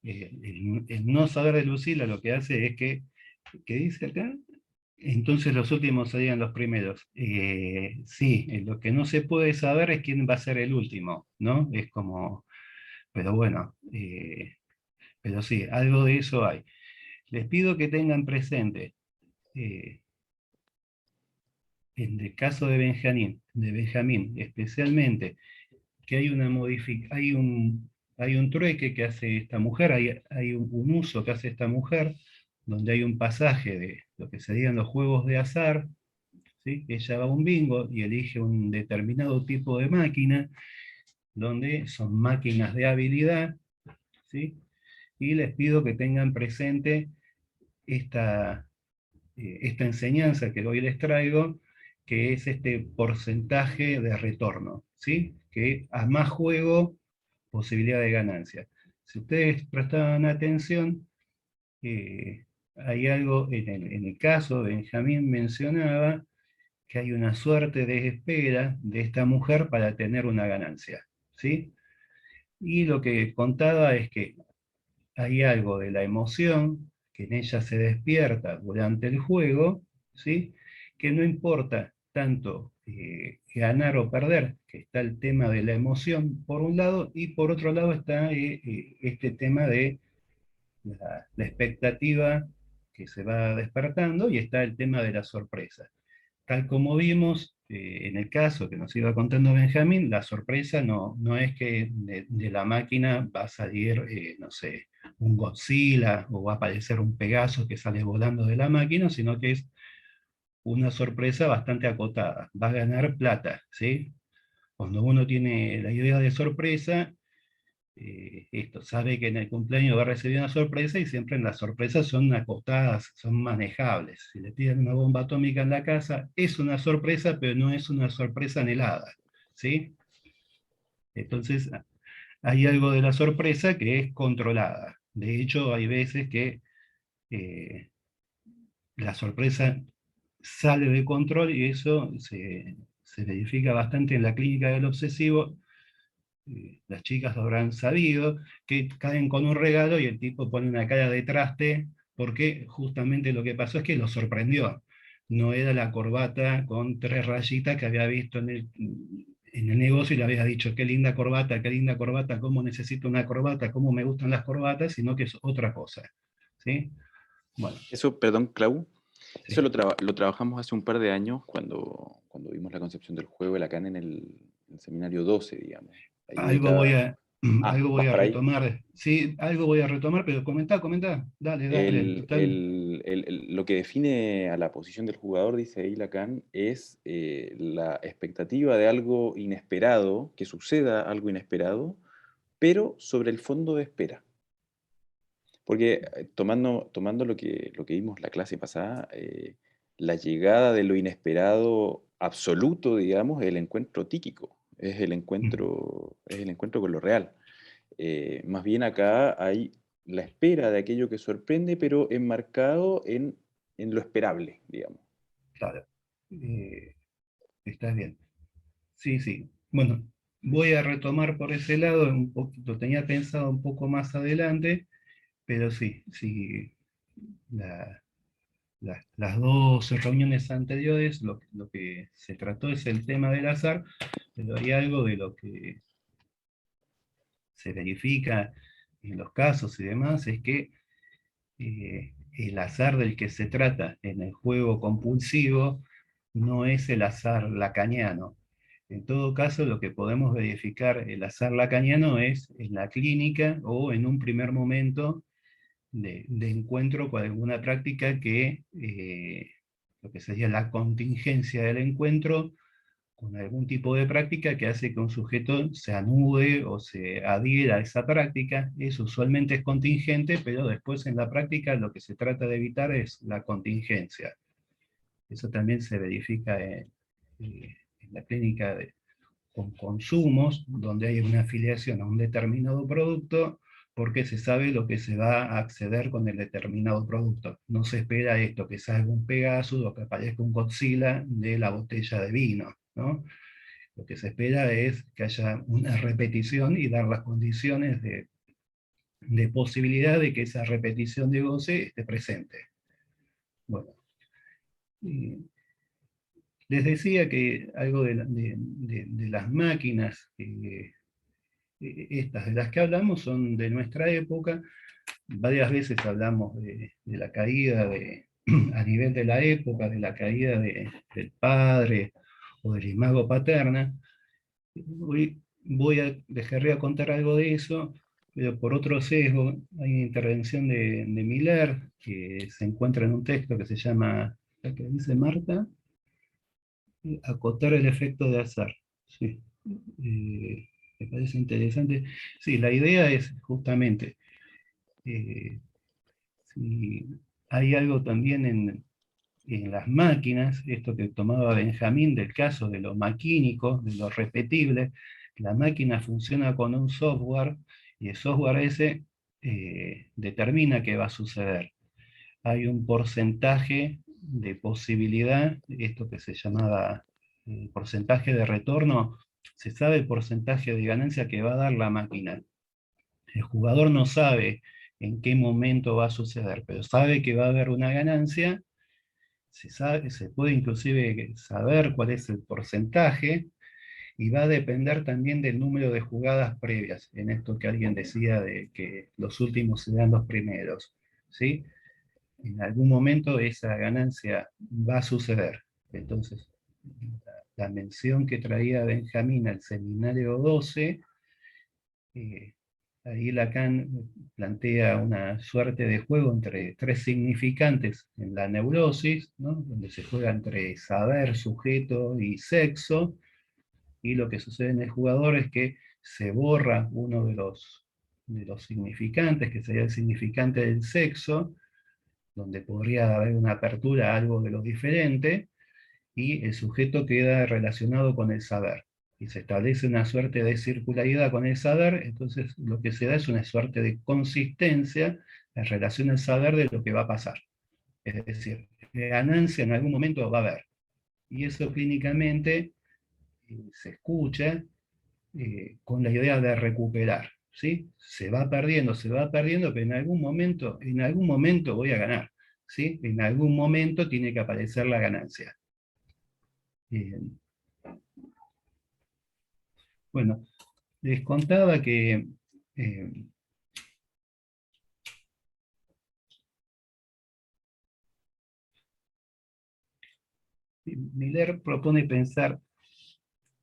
El no saber de Lucila lo que hace es que, ¿qué dice acá? Entonces los últimos serían los primeros. Sí, lo que no se puede saber es quién va a ser el último, ¿no? Es como, pero bueno, pero sí, algo de eso hay. Les pido que tengan presente, eh, en el caso de Benjamín especialmente, que hay hay un trueque que hace esta mujer, hay un uso que hace esta mujer, donde hay un pasaje de lo que serían los juegos de azar. ¿Sí? Ella va a un bingo y elige un determinado tipo de máquina, donde son máquinas de habilidad, ¿sí? Y les pido que tengan presente esta, esta enseñanza que hoy les traigo, que es este porcentaje de retorno, ¿sí? Que a más juego, posibilidad de ganancia. Si ustedes prestaban atención, hay algo en el caso de Benjamín mencionaba que hay una suerte de espera de esta mujer para tener una ganancia, ¿sí? Y lo que contaba es que hay algo de la emoción que en ella se despierta durante el juego, ¿sí? Que no importa tanto ganar o perder, que está el tema de la emoción por un lado, y por otro lado está este tema de la expectativa que se va despertando, y está el tema de la sorpresa. Tal como vimos en el caso que nos iba contando Benjamín, la sorpresa no es que de la máquina va a salir, no sé, un Godzilla o va a aparecer un Pegaso que sale volando de la máquina, sino que es una sorpresa bastante acotada. Va a ganar plata, ¿sí? Cuando uno tiene la idea de sorpresa, esto, sabe que en el cumpleaños va a recibir una sorpresa, y siempre las sorpresas son acotadas, son manejables. Si le tiran una bomba atómica en la casa, es una sorpresa, pero no es una sorpresa anhelada, ¿sí? Entonces, hay algo de la sorpresa que es controlada. De hecho, hay veces que eh, la sorpresa sale de control, y eso se verifica bastante en la clínica del obsesivo. Las chicas lo habrán sabido, que caen con un regalo y el tipo pone una cara de traste, porque justamente lo que pasó es que lo sorprendió. No era la corbata con 3 rayitas que había visto en el negocio, y le había dicho, qué linda corbata, cómo necesito una corbata, cómo me gustan las corbatas, sino que es otra cosa. ¿Sí? Bueno, Eso, perdón, Clau, eso sí. lo trabajamos hace un par de años cuando vimos la concepción del juego de Lacan en el seminario 12, digamos. Ahí de Algo voy cada... a, Ah, algo voy ¿vas a para ahí? retomar. Sí, algo voy a retomar, pero comentá. Dale, dale, total. Lo que define a la posición del jugador, dice ahí Lacan, es la expectativa de algo inesperado, que suceda algo inesperado, pero sobre el fondo de espera. Porque tomando lo que vimos la clase pasada, la llegada de lo inesperado absoluto, digamos, es el encuentro tíquico, es el encuentro con lo real. Más bien acá hay la espera de aquello que sorprende, pero enmarcado en lo esperable, digamos. Claro. Eh, Está bien. Sí, sí. Bueno, voy a retomar por ese lado un poquito. Tenía pensado un poco más adelante, pero sí, sí. Las dos reuniones anteriores, lo que se trató es el tema del azar, pero hay algo de lo que se verifica en los casos y demás, es que el azar del que se trata en el juego compulsivo no es el azar lacaniano. En todo caso, lo que podemos verificar el azar lacaniano es en la clínica o en un primer momento de encuentro con alguna práctica que, lo que sería la contingencia del encuentro con algún tipo de práctica que hace que un sujeto se anude o se adhiera a esa práctica. Eso usualmente es contingente, pero después en la práctica lo que se trata de evitar es la contingencia. Eso también se verifica en la clínica con consumos, donde hay una afiliación a un determinado producto, porque se sabe lo que se va a acceder con el determinado producto. No se espera esto, que salga un Pegasus o que aparezca un Godzilla de la botella de vino, ¿no? Lo que se espera es que haya una repetición y dar las condiciones de posibilidad de que esa repetición de goce esté presente. Bueno, les decía que algo de las máquinas, estas de las que hablamos, son de nuestra época. Varias veces hablamos de la caída a nivel de la época, de la caída del padre o del imago paterna. Hoy dejaré a contar algo de eso, pero por otro sesgo. Hay una intervención de Miller que se encuentra en un texto que se llama, ¿la que dice Marta? Acotar el efecto de azar. Sí. Me parece interesante. Sí, la idea es justamente, eh, si hay algo también en las máquinas, esto que tomaba Benjamín del caso de lo maquínico, de lo repetible. La máquina funciona con un software, y el software ese determina qué va a suceder. Hay un porcentaje de posibilidad, esto que se llamaba porcentaje de retorno. Se sabe el porcentaje de ganancia que va a dar la máquina. El jugador no sabe en qué momento va a suceder, pero sabe que va a haber una ganancia, se puede inclusive saber cuál es el porcentaje, y va a depender también del número de jugadas previas, en esto que alguien decía de que los últimos serán los primeros, ¿sí? En algún momento esa ganancia va a suceder. Entonces, la mención que traía Benjamín al seminario 12, eh, ahí Lacan plantea una suerte de juego entre tres significantes en la neurosis, ¿no? Donde se juega entre saber, sujeto y sexo, y lo que sucede en el jugador es que se borra uno de los significantes, que sería el significante del sexo, donde podría haber una apertura a algo de lo diferente, y el sujeto queda relacionado con el saber. Y se establece una suerte de circularidad con el saber, entonces lo que se da es una suerte de consistencia en relación al saber de lo que va a pasar. Es decir, ganancia en algún momento va a haber. Y eso clínicamente se escucha con la idea de recuperar. ¿Sí? Se va perdiendo, pero en algún momento voy a ganar. ¿Sí? En algún momento tiene que aparecer la ganancia. Bien. Bueno, les contaba que Miller propone pensar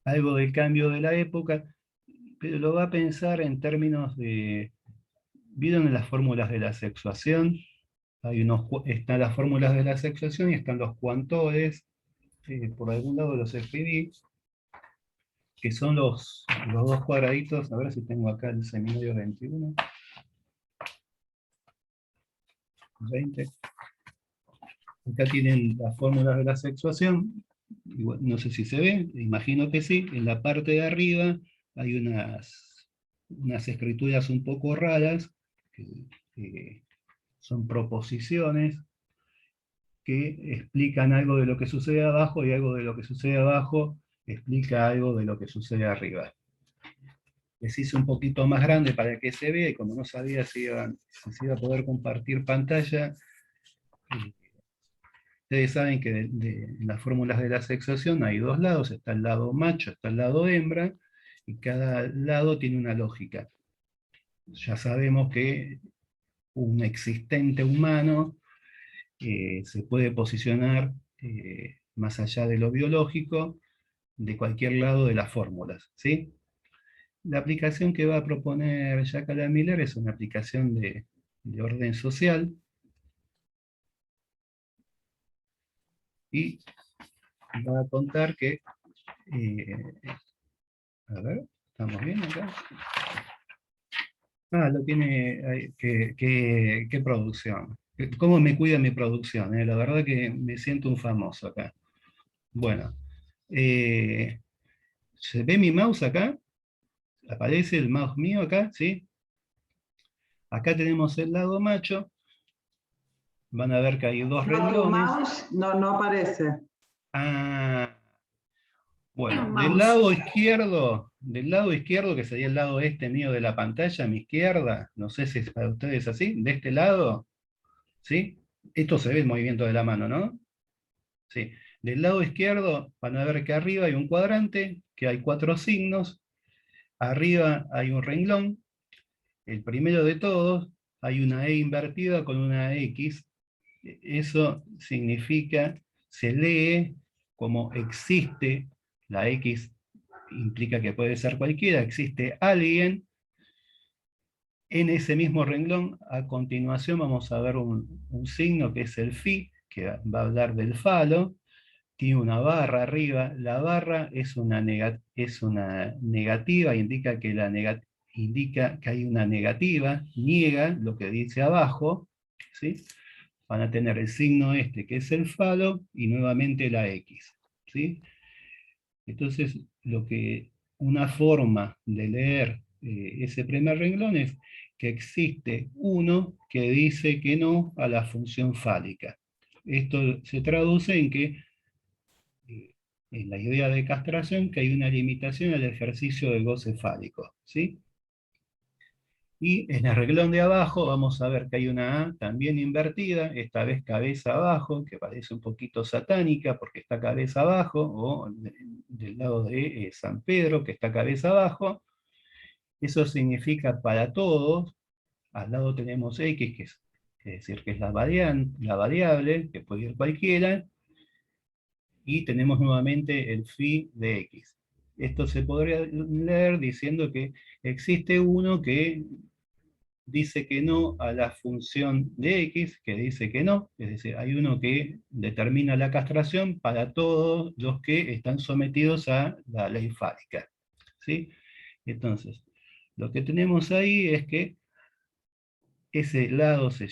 algo del cambio de la época, pero lo va a pensar en términos de, ¿vieron las fórmulas de la sexuación? Están las fórmulas de la sexuación y están los cuantodes, por algún lado los escribí, que son los dos cuadraditos, a ver si tengo acá el seminario 21, 20. Acá tienen las fórmulas de la sexuación, igual, no sé si se ve, imagino que sí. En la parte de arriba hay unas escrituras un poco raras, que son proposiciones que explican algo de lo que sucede abajo, y algo de lo que sucede abajo explica algo de lo que sucede arriba. Les hice un poquito más grande para que se vea, y como no sabía si se iba a poder compartir pantalla, ustedes saben que en las fórmulas de la sexuación hay dos lados, está el lado macho, está el lado hembra, y cada lado tiene una lógica. Ya sabemos que un existente humano se puede posicionar más allá de lo biológico, de cualquier lado de las fórmulas, ¿sí? La aplicación que va a proponer Jacques Alain Miller es una aplicación de orden social, y va a contar que, a ver, ¿estamos bien acá? Ah, lo tiene, qué producción. ¿Cómo me cuida mi producción? La verdad que me siento un famoso acá. Bueno, ¿se ve mi mouse acá? ¿Aparece el mouse mío acá? ¿Sí? Acá tenemos el lado macho. Van a ver que hay dos No, tu renglones. mouse no aparece. Ah, bueno, Mouse. del lado izquierdo, que sería el lado este mío de la pantalla, a mi izquierda, no sé si es para ustedes así, de este lado, ¿sí? Esto se ve el movimiento de la mano, ¿no? Sí. Del lado izquierdo van a ver que arriba hay un cuadrante, que hay 4 signos, arriba hay un renglón, el primero de todos, hay una E invertida con una X, eso significa, se lee como existe, la X implica que puede ser cualquiera, existe alguien. En ese mismo renglón, a continuación vamos a ver un signo que es el phi, que va a hablar del falo, tiene una barra arriba, la barra es una negativa, indica que, indica que hay una negativa, niega lo que dice abajo, ¿sí? Van a tener el signo este que es el falo y nuevamente la X, ¿sí? Entonces, una forma de leer ese primer renglón es que existe uno que dice que no a la función fálica. Esto se traduce en que, en la idea de castración, que hay una limitación al ejercicio del goce fálico, ¿sí? Y en el renglón de abajo vamos a ver que hay una A también invertida, esta vez cabeza abajo, que parece un poquito satánica porque está cabeza abajo, o del lado de San Pedro, que está cabeza abajo. Eso significa para todos. Al lado tenemos X, es decir, que es la variable, que puede ir cualquiera, y tenemos nuevamente el phi de X. Esto se podría leer diciendo que existe uno que dice que no a la función de X, que dice que no, es decir, hay uno que determina la castración para todos los que están sometidos a la ley fálica. ¿Sí? Entonces, lo que tenemos ahí es que ese lado se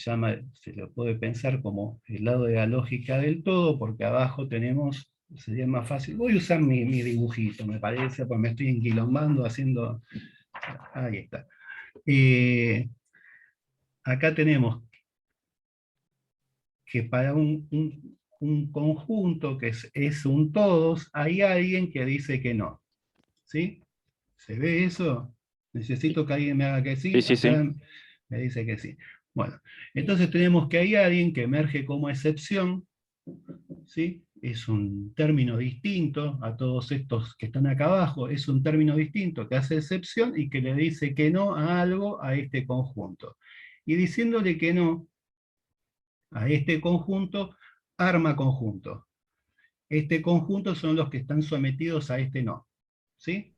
lo puede pensar como el lado de la lógica del todo, porque abajo tenemos, sería más fácil, voy a usar mi dibujito, me parece, porque me estoy enquilombando haciendo, ahí está. Acá tenemos que para un conjunto que es un todos, hay alguien que dice que no. ¿Sí? ¿Se ve eso? Necesito que alguien me haga que sí. Sí, sí, sí. Acá me dice que sí. Bueno, entonces tenemos que hay alguien que emerge como excepción, ¿sí? Es un término distinto a todos estos que están acá abajo, es un término distinto que hace excepción y que le dice que no a algo a este conjunto. Y diciéndole que no a este conjunto, arma conjunto. Este conjunto son los que están sometidos a este no. ¿Sí?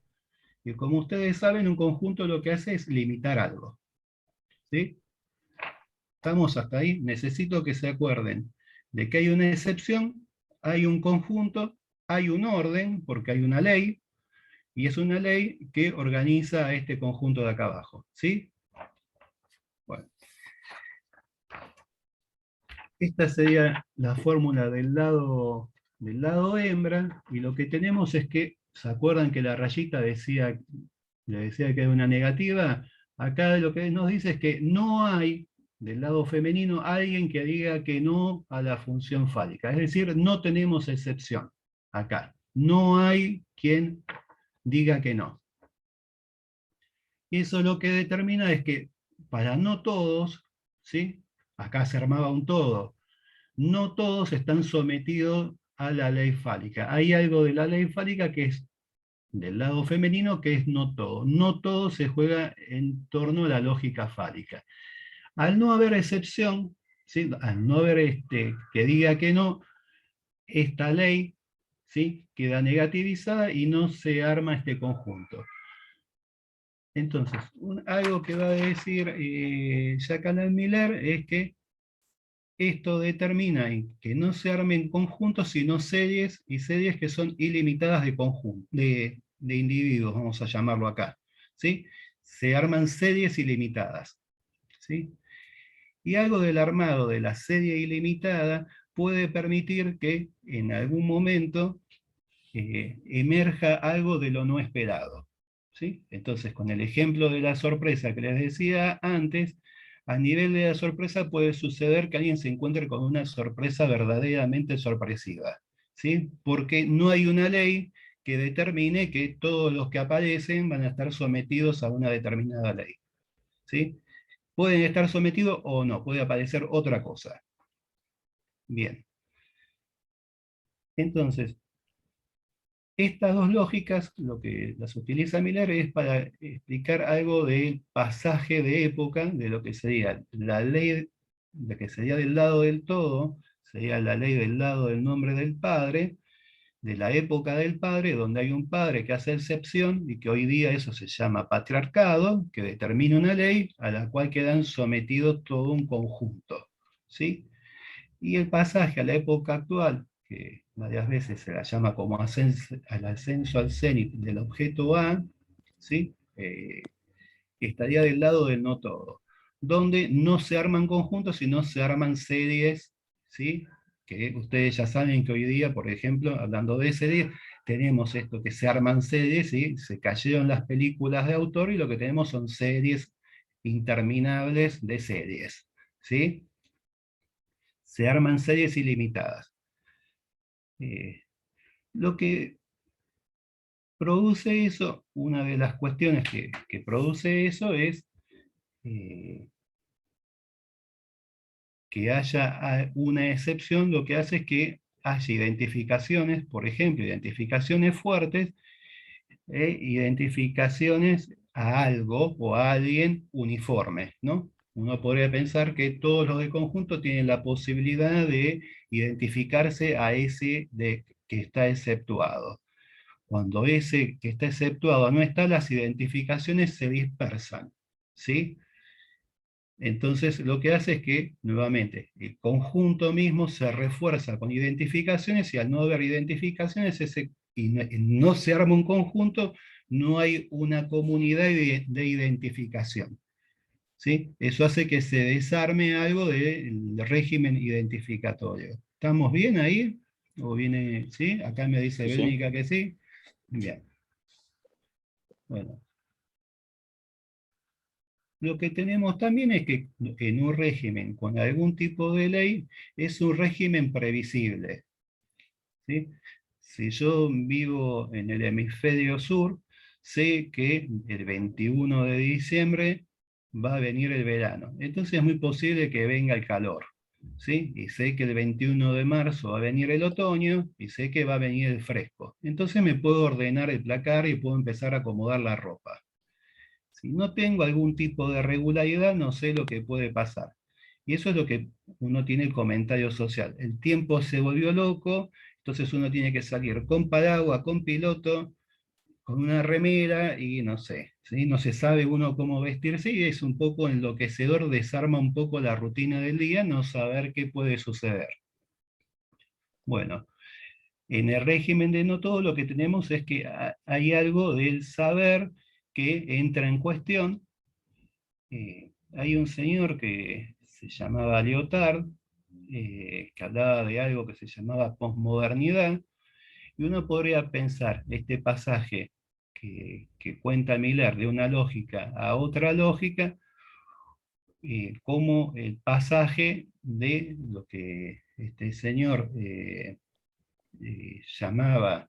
Y como ustedes saben, un conjunto lo que hace es limitar algo. ¿Sí? ¿Estamos hasta ahí? Necesito que se acuerden de que hay una excepción, hay un conjunto, hay un orden, porque hay una ley, y es una ley que organiza a este conjunto de acá abajo. ¿Sí? Bueno. Esta sería la fórmula del lado hembra, y lo que tenemos es que, ¿se acuerdan que la rayita le decía que era una negativa? Acá lo que nos dice es que no hay, del lado femenino, alguien que diga que no a la función fálica. Es decir, no tenemos excepción acá. No hay quien diga que no. Y eso lo que determina es que para no todos, ¿sí? Acá se armaba un todo, no todos están sometidos a la ley fálica. Hay algo de la ley fálica que es del lado femenino, que es no todo. No todo se juega en torno a la lógica fálica. Al no haber excepción, ¿sí? Al no haber que diga que no, esta ley, ¿sí? Queda negativizada y no se arma este conjunto. Entonces, algo que va a decir Jacques Alain Miller es que esto determina que no se armen conjuntos, sino series, y series que son ilimitadas de individuos, vamos a llamarlo acá. ¿Sí? Se arman series ilimitadas. ¿Sí? Y algo del armado de la serie ilimitada puede permitir que en algún momento emerja algo de lo no esperado. ¿Sí? Entonces, con el ejemplo de la sorpresa que les decía antes, a nivel de la sorpresa puede suceder que alguien se encuentre con una sorpresa verdaderamente sorpresiva. ¿Sí? Porque no hay una ley que determine que todos los que aparecen van a estar sometidos a una determinada ley. ¿Sí? Pueden estar sometidos o no, puede aparecer otra cosa. Bien. Entonces, estas dos lógicas, lo que las utiliza Miller es para explicar algo de pasaje de época, de lo que sería la ley, de que sería del lado del todo, sería la ley del lado del nombre del padre, de la época del padre, donde hay un padre que hace excepción, y que hoy día eso se llama patriarcado, que determina una ley a la cual quedan sometidos todo un conjunto. ¿Sí? Y el pasaje a la época actual, que varias veces se la llama como al ascenso al cenit del objeto A, ¿sí? Estaría del lado del no todo, donde no se arman conjuntos, sino se arman series, ¿sí? Que ustedes ya saben que hoy día, por ejemplo, hablando de series, tenemos esto que se arman series, ¿sí? Se cayeron las películas de autor y lo que tenemos son series interminables de series. ¿Sí? Se arman series ilimitadas. Lo que produce eso, una de las cuestiones que produce eso es que haya una excepción, lo que hace es que haya identificaciones, por ejemplo, identificaciones fuertes, identificaciones a algo o a alguien uniformes, ¿no? Uno podría pensar que todos los de conjunto tienen la posibilidad de identificarse a ese que está exceptuado. Cuando ese que está exceptuado no está, las identificaciones se dispersan, ¿sí? Entonces lo que hace es que, nuevamente, el conjunto mismo se refuerza con identificaciones y al no haber identificaciones y no se arma un conjunto, no hay una comunidad de identificación. ¿Sí? Eso hace que se desarme algo del régimen identificatorio. ¿Estamos bien ahí? ¿O viene, sí? Acá me dice Sí, sí. Verónica que sí. Bien. Bueno. Lo que tenemos también es que en un régimen con algún tipo de ley es un régimen previsible, ¿sí? Si yo vivo en el hemisferio sur, sé que el 21 de diciembre va a venir el verano. Entonces es muy posible que venga el calor, ¿sí? Y sé que el 21 de marzo va a venir el otoño y sé que va a venir el fresco. Entonces me puedo ordenar el placar y puedo empezar a acomodar la ropa. Si no tengo algún tipo de regularidad, no sé lo que puede pasar. Y eso es lo que uno tiene el comentario social. El tiempo se volvió loco, entonces uno tiene que salir con paraguas, con piloto, con una remera y no sé, ¿sí? No se sabe uno cómo vestirse y es un poco enloquecedor, desarma un poco la rutina del día, no saber qué puede suceder. Bueno, en el régimen de no todo lo que tenemos es que hay algo del saber que entra en cuestión. Hay un señor que se llamaba Lyotard, que hablaba de algo que se llamaba posmodernidad, y uno podría pensar este pasaje que cuenta Miller de una lógica a otra lógica, como el pasaje de lo que este señor llamaba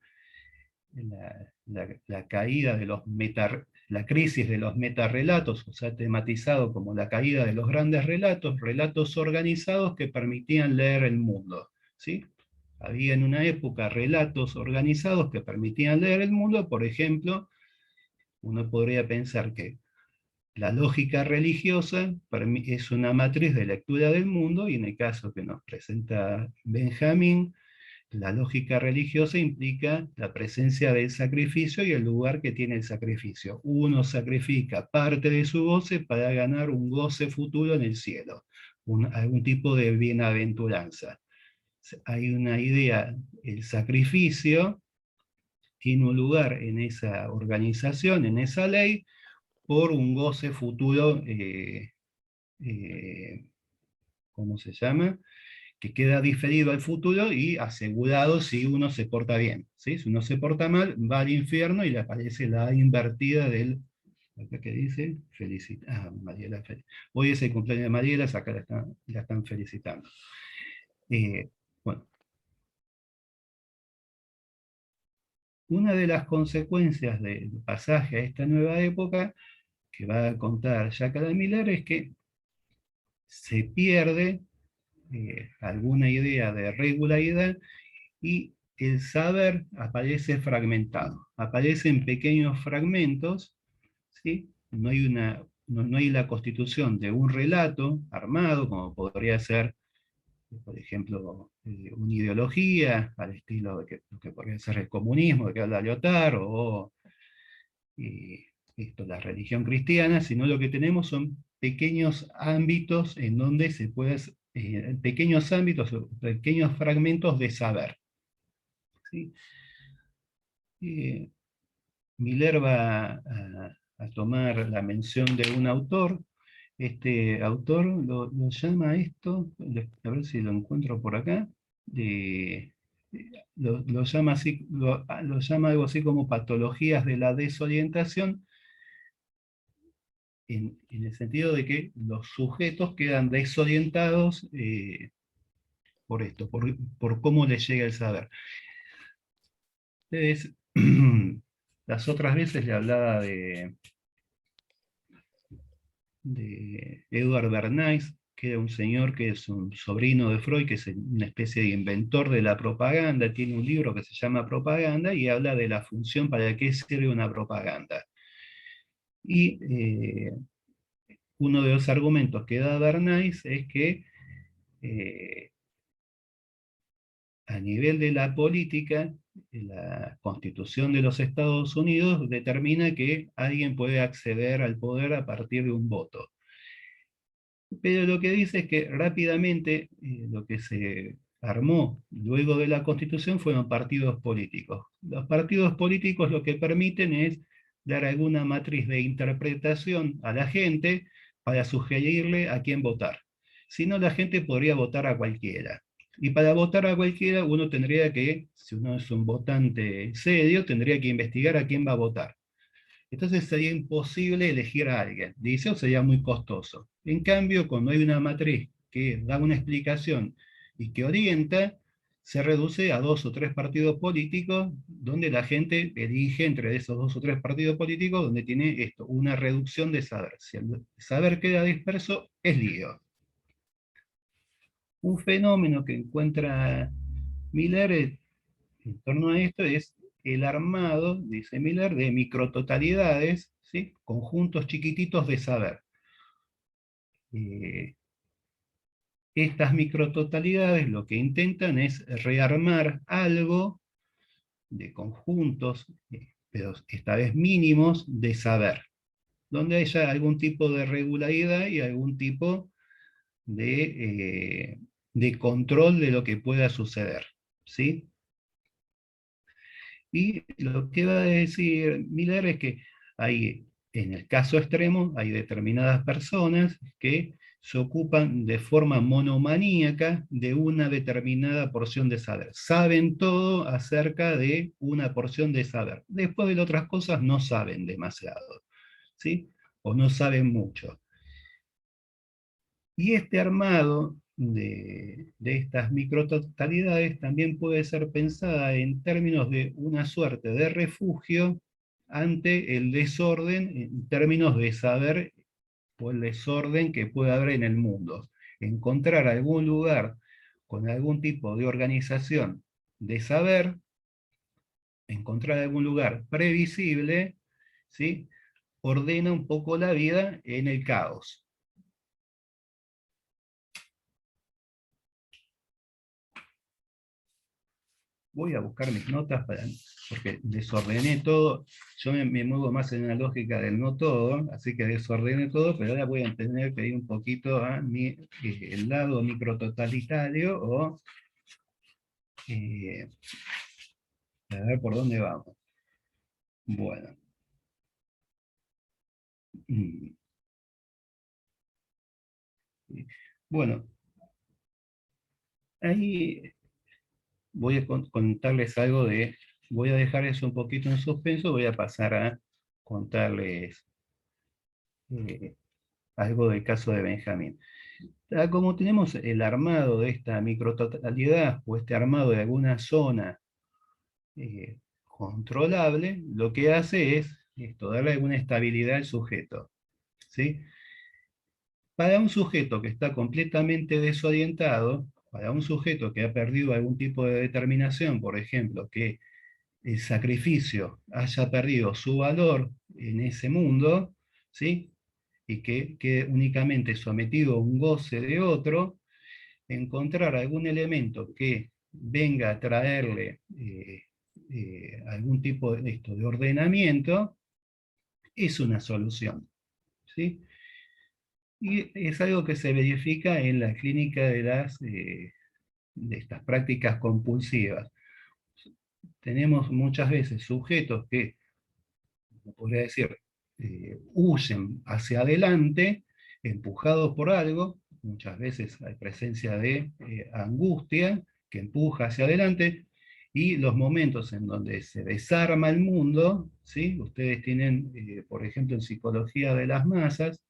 la caída de los la crisis de los metarrelatos, o sea, tematizado como la caída de los grandes relatos, relatos organizados que permitían leer el mundo, ¿sí? Había en una época relatos organizados que permitían leer el mundo, por ejemplo, uno podría pensar que la lógica religiosa es una matriz de lectura del mundo, y en el caso que nos presenta Benjamín, la lógica religiosa implica la presencia del sacrificio y el lugar que tiene el sacrificio. Uno sacrifica parte de su goce para ganar un goce futuro en el cielo, algún tipo de bienaventuranza. Hay una idea, el sacrificio tiene un lugar en esa organización, en esa ley, por un goce futuro, ¿cómo se llama? Que queda diferido al futuro y asegurado si uno se porta bien, ¿sí? Si uno se porta mal, va al infierno y le aparece la invertida del, acá que dice, Mariela, hoy es el cumpleaños de Mariela, acá la están felicitando. Bueno, una de las consecuencias del pasaje a esta nueva época, que va a contar Jacques Miller, es que se pierde alguna idea de regularidad y el saber aparece fragmentado, aparece en pequeños fragmentos, ¿sí? No hay la constitución de un relato armado, como podría ser, por ejemplo, una ideología, al estilo de lo que podría ser el comunismo, de que habla Lyotard, o la religión cristiana, sino lo que tenemos son pequeños ámbitos en donde se puede, pequeños ámbitos, pequeños fragmentos de saber. ¿Sí? Miller va a tomar la mención de un autor. Este autor lo llama esto, a ver si lo encuentro por acá, lo llama así, lo llama algo así como patologías de la desorientación, en el sentido de que los sujetos quedan desorientados por esto, por cómo les llega el saber. Entonces, las otras veces le hablaba de Edward Bernays, que era un señor que es un sobrino de Freud, que es una especie de inventor de la propaganda, tiene un libro que se llama Propaganda y habla de la función para qué sirve una propaganda. Y uno de los argumentos que da Bernays es que a nivel de la política, la Constitución de los Estados Unidos determina que alguien puede acceder al poder a partir de un voto. Pero lo que dice es que rápidamente lo que se armó luego de la Constitución fueron partidos políticos. Los partidos políticos lo que permiten es dar alguna matriz de interpretación a la gente para sugerirle a quién votar. Si no, la gente podría votar a cualquiera. Y para votar a cualquiera uno tendría que, si uno es un votante serio, tendría que investigar a quién va a votar. Entonces sería imposible elegir a alguien. Dice, o sería muy costoso. En cambio, cuando hay una matriz que da una explicación y que orienta, se reduce a 2 o 3 partidos políticos, donde la gente elige entre esos 2 o 3 partidos políticos, donde tiene esto, una reducción de saber. Si el saber queda disperso, es lío. Un fenómeno que encuentra Miller en torno a esto es el armado, dice Miller, de micrototalidades, ¿sí? Conjuntos chiquititos de saber. Estas micrototalidades lo que intentan es rearmar algo de conjuntos, pero esta vez mínimos, de saber, donde haya algún tipo de regularidad y algún tipo de control de lo que pueda suceder, ¿sí? Y lo que va a decir Miller es que hay, en el caso extremo, hay determinadas personas que se ocupan de forma monomaníaca de una determinada porción de saber. Saben todo acerca de una porción de saber. Después de otras cosas no saben demasiado, ¿sí? O no saben mucho. Y este armado de estas micrototalidades también puede ser pensada en términos de una suerte de refugio ante el desorden, en términos de saber o el desorden que puede haber en el mundo. Encontrar algún lugar con algún tipo de organización de saber, encontrar algún lugar previsible, ¿sí? Ordena un poco la vida en el caos. Voy a buscar mis notas porque desordené todo. Yo me muevo más en la lógica del no todo, así que desordené todo, pero ahora voy a tener que ir un poquito a el lado micrototalitario o a ver por dónde vamos. Bueno. Bueno, ahí voy a contarles algo voy a dejar eso un poquito en suspenso, voy a pasar a contarles algo del caso de Benjamín. Como tenemos el armado de esta micrototalidad o este armado de alguna zona controlable, lo que hace es esto, darle alguna estabilidad al sujeto, ¿sí? Para un sujeto que está completamente desorientado, para un sujeto que ha perdido algún tipo de determinación, por ejemplo, que el sacrificio haya perdido su valor en ese mundo, ¿sí? Y que quede únicamente sometido a un goce de otro, encontrar algún elemento que venga a traerle algún tipo de ordenamiento, es una solución, ¿sí? Y es algo que se verifica en la clínica de estas prácticas compulsivas. Tenemos muchas veces sujetos que, como podría decir, huyen hacia adelante, empujados por algo, muchas veces hay presencia de angustia que empuja hacia adelante, y los momentos en donde se desarma el mundo, ¿sí? Ustedes tienen, por ejemplo, en psicología de las masas,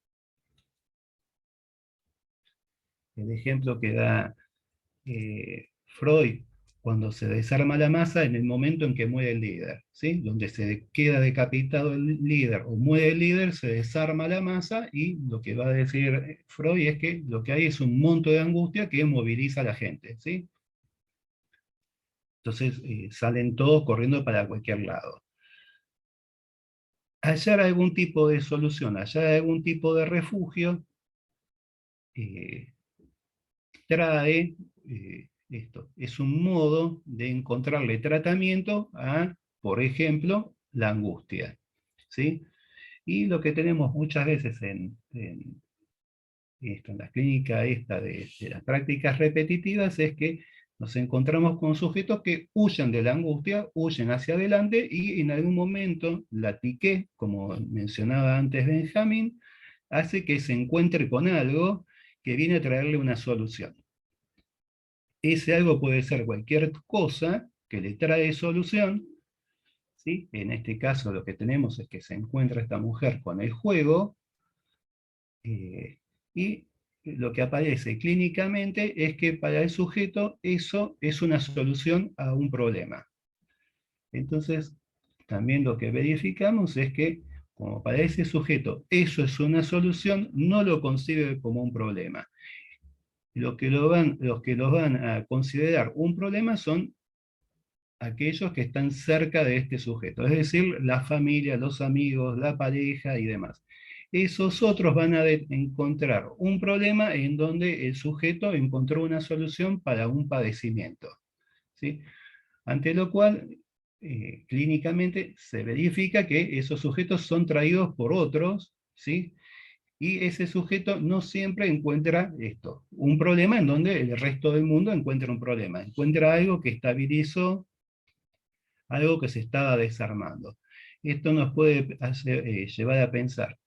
el ejemplo que da Freud cuando se desarma la masa en el momento en que muere el líder, ¿sí? Donde se queda decapitado el líder o muere el líder, se desarma la masa y lo que va a decir Freud es que lo que hay es un monto de angustia que moviliza a la gente, ¿sí? Entonces salen todos corriendo para cualquier lado. Hallar algún tipo de solución, hallar algún tipo de refugio, trae esto. Es un modo de encontrarle tratamiento a, por ejemplo, la angustia, ¿sí? Y lo que tenemos muchas veces en la clínica esta de las prácticas repetitivas es que nos encontramos con sujetos que huyen de la angustia, huyen hacia adelante y en algún momento la psique, como mencionaba antes Benjamin, hace que se encuentre con algo que viene a traerle una solución. Ese algo puede ser cualquier cosa que le trae solución, ¿sí? En este caso lo que tenemos es que se encuentra esta mujer con el juego, y lo que aparece clínicamente es que para el sujeto eso es una solución a un problema. Entonces, también lo que verificamos es que, como para ese sujeto eso es una solución, no lo concibe como un problema. Los que lo van a considerar un problema son aquellos que están cerca de este sujeto, es decir, la familia, los amigos, la pareja y demás. Esos otros van a encontrar un problema en donde el sujeto encontró una solución para un padecimiento, ¿sí? Ante lo cual, clínicamente se verifica que esos sujetos son traídos por otros, ¿sí? Y ese sujeto no siempre encuentra esto, un problema en donde el resto del mundo encuentra un problema, encuentra algo que estabilizó, algo que se estaba desarmando. Esto nos puede llevar a pensar,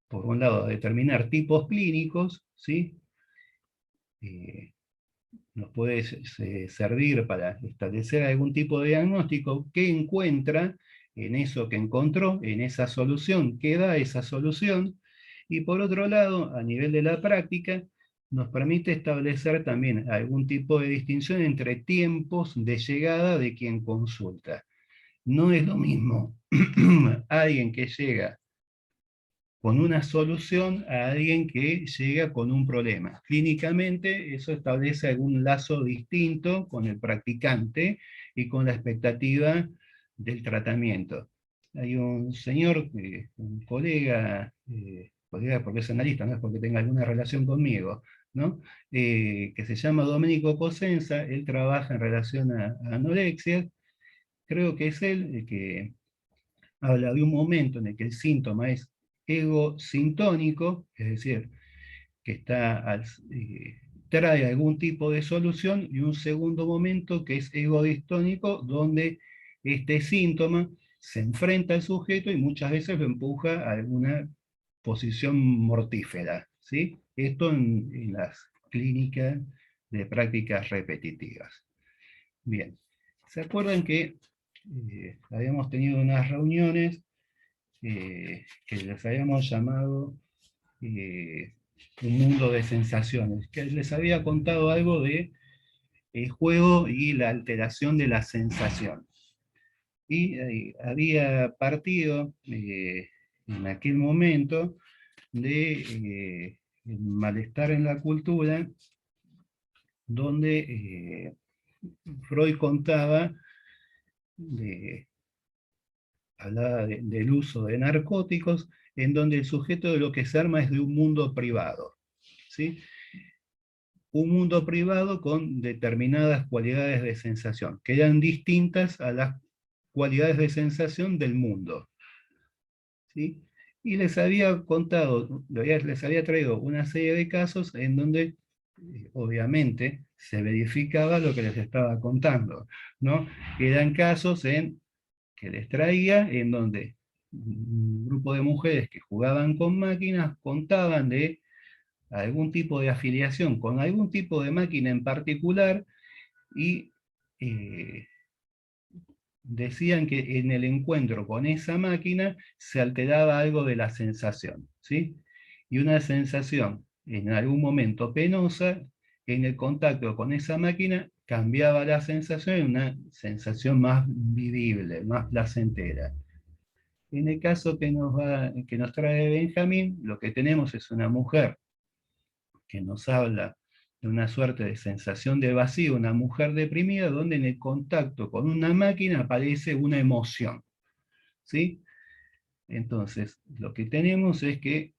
por un lado, a determinar tipos clínicos, ¿sí? Nos puede servir para establecer algún tipo de diagnóstico que encuentra en eso que encontró, en esa solución, que da esa solución, y por otro lado, a nivel de la práctica, nos permite establecer también algún tipo de distinción entre tiempos de llegada de quien consulta. No es lo mismo alguien que llega con una solución a alguien que llega con un problema. Clínicamente eso establece algún lazo distinto con el practicante y con la expectativa del tratamiento. Hay un señor, un colega porque es analista, no es porque tenga alguna relación conmigo, ¿no? Que se llama Domenico Cosenza, él trabaja en relación a anorexia, creo que es él el que habla de un momento en el que el síntoma es egosintónico, es decir, que trae algún tipo de solución, y un segundo momento que es egodistónico, donde este síntoma se enfrenta al sujeto y muchas veces lo empuja a alguna posición mortífera, ¿sí? Esto en las clínicas de prácticas repetitivas. Bien, ¿se acuerdan que habíamos tenido unas reuniones que les habíamos llamado un mundo de sensaciones, que les había contado algo de el juego y la alteración de la sensación? Y había partido en aquel momento de el malestar en la cultura, donde Freud contaba hablaba del uso de narcóticos, en donde el sujeto de lo que se arma es de un mundo privado, ¿sí? Un mundo privado con determinadas cualidades de sensación, que eran distintas a las cualidades de sensación del mundo, ¿sí? Y les había contado, les había traído una serie de casos en donde obviamente se verificaba lo que les estaba contando, ¿no? Eran casos que les traía en donde un grupo de mujeres que jugaban con máquinas contaban de algún tipo de afiliación con algún tipo de máquina en particular, y decían que en el encuentro con esa máquina se alteraba algo de la sensación, ¿sí? Y una sensación en algún momento penosa en el contacto con esa máquina cambiaba la sensación en una sensación más vivible, más placentera. En el caso que nos trae Benjamín, lo que tenemos es una mujer que nos habla de una suerte de sensación de vacío, una mujer deprimida, donde en el contacto con una máquina aparece una emoción, ¿sí? Entonces, lo que tenemos es que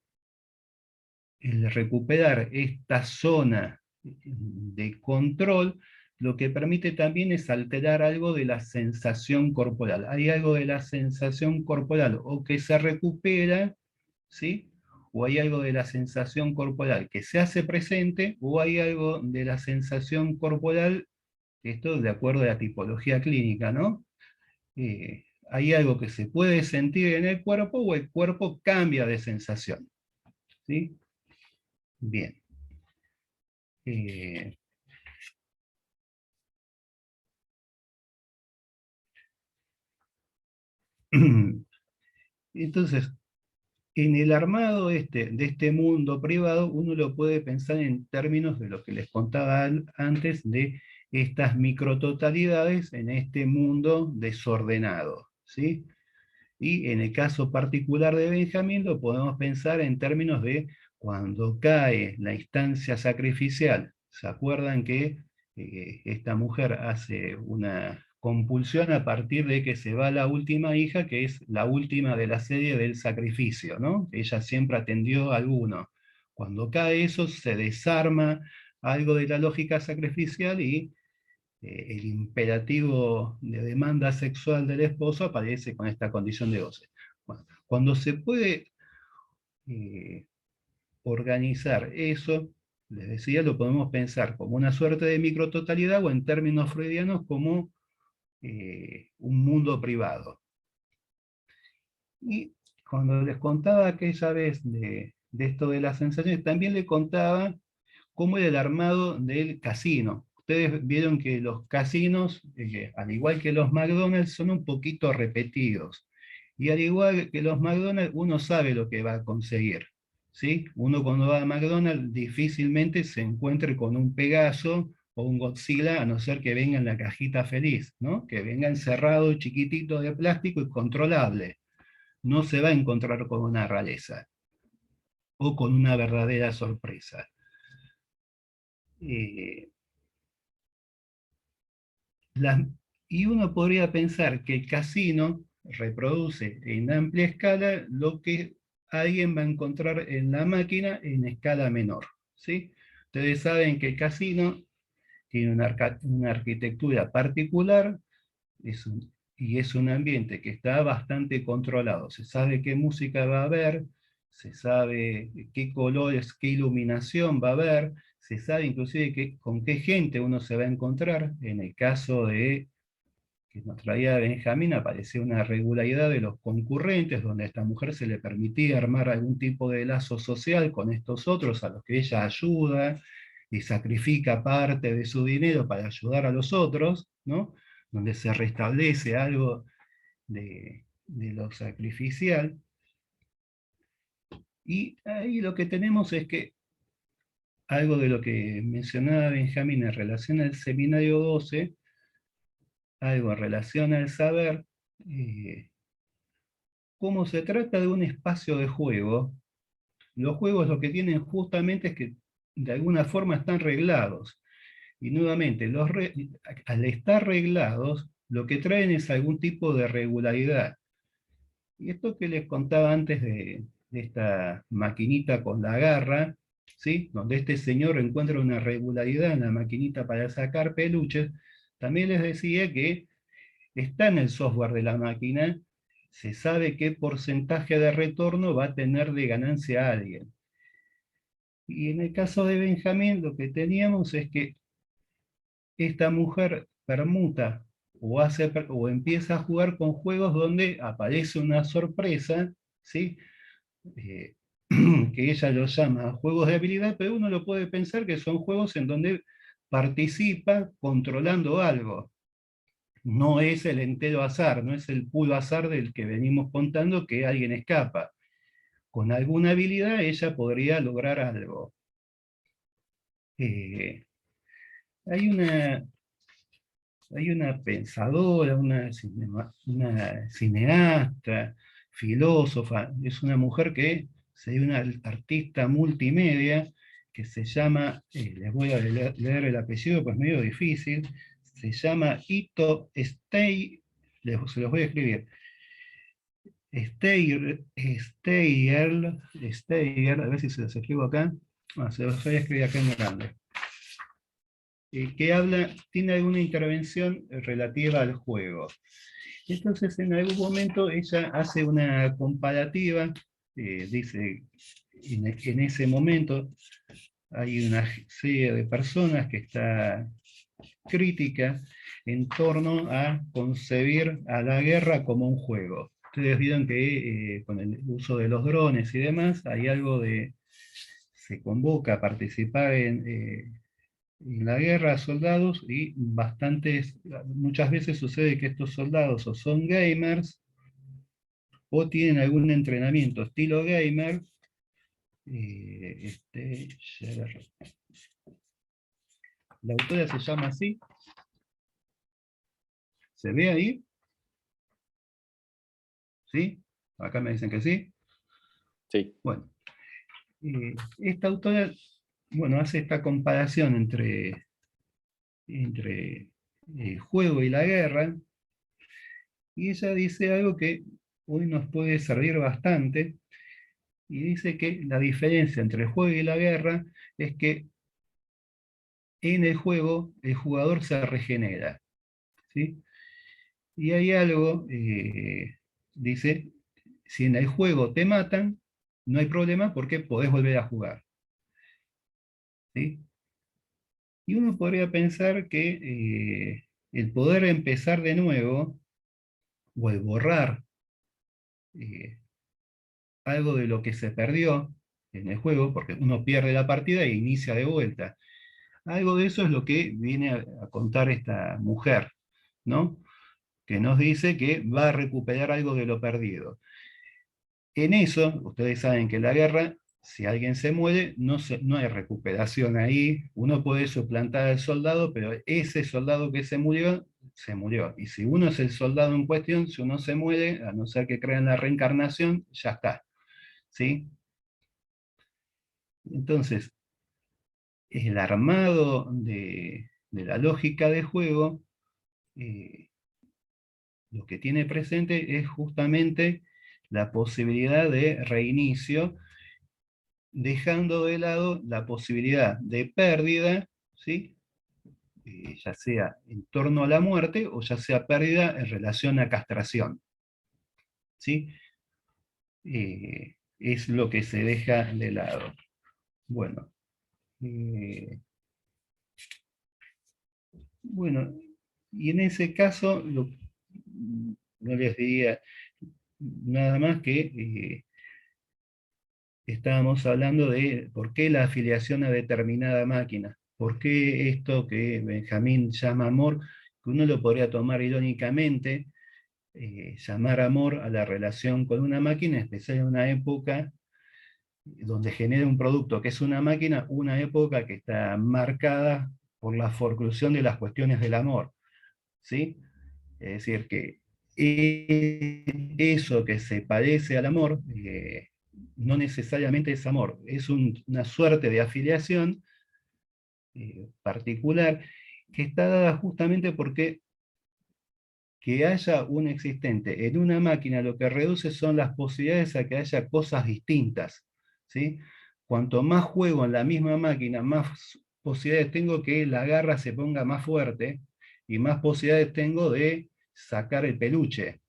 el recuperar esta zona de control, lo que permite también es alterar algo de la sensación corporal. Hay algo de la sensación corporal o que se recupera, ¿sí? O hay algo de la sensación corporal que se hace presente, o hay algo de la sensación corporal, esto de acuerdo a la tipología clínica, ¿no? Hay algo que se puede sentir en el cuerpo o el cuerpo cambia de sensación, ¿sí? Bien. Eh, Entonces, en el armado de este mundo privado, uno lo puede pensar en términos de lo que les contaba antes de estas micrototalidades en este mundo desordenado, ¿sí? Y en el caso particular de Benjamín lo podemos pensar en términos de cuando cae la instancia sacrificial. ¿Se acuerdan que esta mujer hace una compulsión a partir de que se va la última hija, que es la última de la serie del sacrificio, ¿no? Ella siempre atendió a alguno. Cuando cae eso, se desarma algo de la lógica sacrificial y el imperativo de demanda sexual del esposo aparece con esta condición de goce. Bueno, cuando se puede eh, organizar eso, les decía, lo podemos pensar como una suerte de micrototalidad o en términos freudianos como un mundo privado. Y cuando les contaba aquella vez de esto de las sensaciones, también le contaba cómo era el armado del casino. Ustedes vieron que los casinos, al igual que los McDonald's, son un poquito repetidos. Y al igual que los McDonald's, uno sabe lo que va a conseguir, ¿sí? Uno cuando va a McDonald's difícilmente se encuentre con un Pegaso o un Godzilla, a no ser que venga en la cajita feliz, ¿no? Que venga encerrado, chiquitito de plástico y controlable. No se va a encontrar con una rareza o con una verdadera sorpresa. Eh, y uno podría pensar que el casino reproduce en amplia escala lo que alguien va a encontrar en la máquina en escala menor, ¿sí? Ustedes saben que el casino tiene una arquitectura particular y es un ambiente que está bastante controlado. Se sabe qué música va a haber, se sabe qué colores, qué iluminación va a haber, se sabe inclusive con qué gente uno se va a encontrar. En el caso de que nos traía Benjamín, aparecía una regularidad de los concurrentes, donde a esta mujer se le permitía armar algún tipo de lazo social con estos otros, a los que ella ayuda y sacrifica parte de su dinero para ayudar a los otros, ¿no? Donde se restablece algo de lo sacrificial. Y ahí lo que tenemos es que algo de lo que mencionaba Benjamín en relación al seminario 12, algo en relación al saber, como se trata de un espacio de juego, los juegos lo que tienen justamente es que de alguna forma están reglados. Y nuevamente, al estar reglados, lo que traen es algún tipo de regularidad. Y esto que les contaba antes de esta maquinita con la garra, ¿sí? Donde este señor encuentra una regularidad en la maquinita para sacar peluches, también les decía que está en el software de la máquina, se sabe qué porcentaje de retorno va a tener de ganancia a alguien. Y en el caso de Benjamín, lo que teníamos es que esta mujer permuta o empieza a jugar con juegos donde aparece una sorpresa, ¿sí? Eh, que ella los llama juegos de habilidad, pero uno lo puede pensar que son juegos en donde participa controlando algo. No es el entero azar, no es el puro azar del que venimos contando que alguien escapa. Con alguna habilidad ella podría lograr algo. Hay hay una pensadora, una cineasta, filósofa, es una mujer que es una artista multimedia que se llama, les voy a leer el apellido, pues medio difícil, se llama Ito Stey, se los voy a escribir, Steyer, a ver si se los escribo acá, se los voy a escribir acá en grande, que tiene alguna intervención relativa al juego. Entonces, en algún momento ella hace una comparativa, dice, en ese momento hay una serie de personas que está crítica en torno a concebir a la guerra como un juego. Ustedes vieron que con el uso de los drones y demás, hay algo de, se convoca a participar en la guerra a soldados y muchas veces sucede que estos soldados o son gamers o tienen algún entrenamiento estilo gamer. La autora se llama así. ¿Se ve ahí? ¿Sí? Acá me dicen que sí. Sí. Bueno, esta autora, bueno, hace esta comparación entre el juego y la guerra, y ella dice algo que hoy nos puede servir bastante, y dice que la diferencia entre el juego y la guerra es que en el juego el jugador se regenera, ¿sí? Y hay algo, dice, si en el juego te matan, no hay problema porque podés volver a jugar, ¿sí? Y uno podría pensar que el poder empezar de nuevo, o el borrar eh, algo de lo que se perdió en el juego, porque uno pierde la partida e inicia de vuelta. Algo de eso es lo que viene a contar esta mujer, ¿no? Que nos dice que va a recuperar algo de lo perdido. En eso, ustedes saben que en la guerra, si alguien se muere, no hay recuperación ahí. Uno puede suplantar al soldado, pero ese soldado que se murió, se murió. Y si uno es el soldado en cuestión, si uno se muere, a no ser que crean la reencarnación, ya está. ¿Sí? Entonces, el armado de la lógica de juego, lo que tiene presente es justamente la posibilidad de reinicio, dejando de lado la posibilidad de pérdida, ¿sí? Ya sea en torno a la muerte o ya sea pérdida en relación a castración, ¿sí? Es lo que se deja de lado. Bueno, bueno, y en ese caso no les diría nada más que estábamos hablando de por qué la afiliación a determinada máquina, por qué esto que Benjamín llama amor, que uno lo podría tomar irónicamente, llamar amor a la relación con una máquina, especial en una época donde genera un producto que es una máquina, una época que está marcada por la forclusión de las cuestiones del amor, ¿sí? Es decir, que eso que se parece al amor, no necesariamente es amor, es una suerte de afiliación particular que está dada justamente porque que haya un existente en una máquina lo que reduce son las posibilidades a que haya cosas distintas, ¿sí? Cuanto más juego en la misma máquina, más posibilidades tengo que la garra se ponga más fuerte y más posibilidades tengo de sacar el peluche.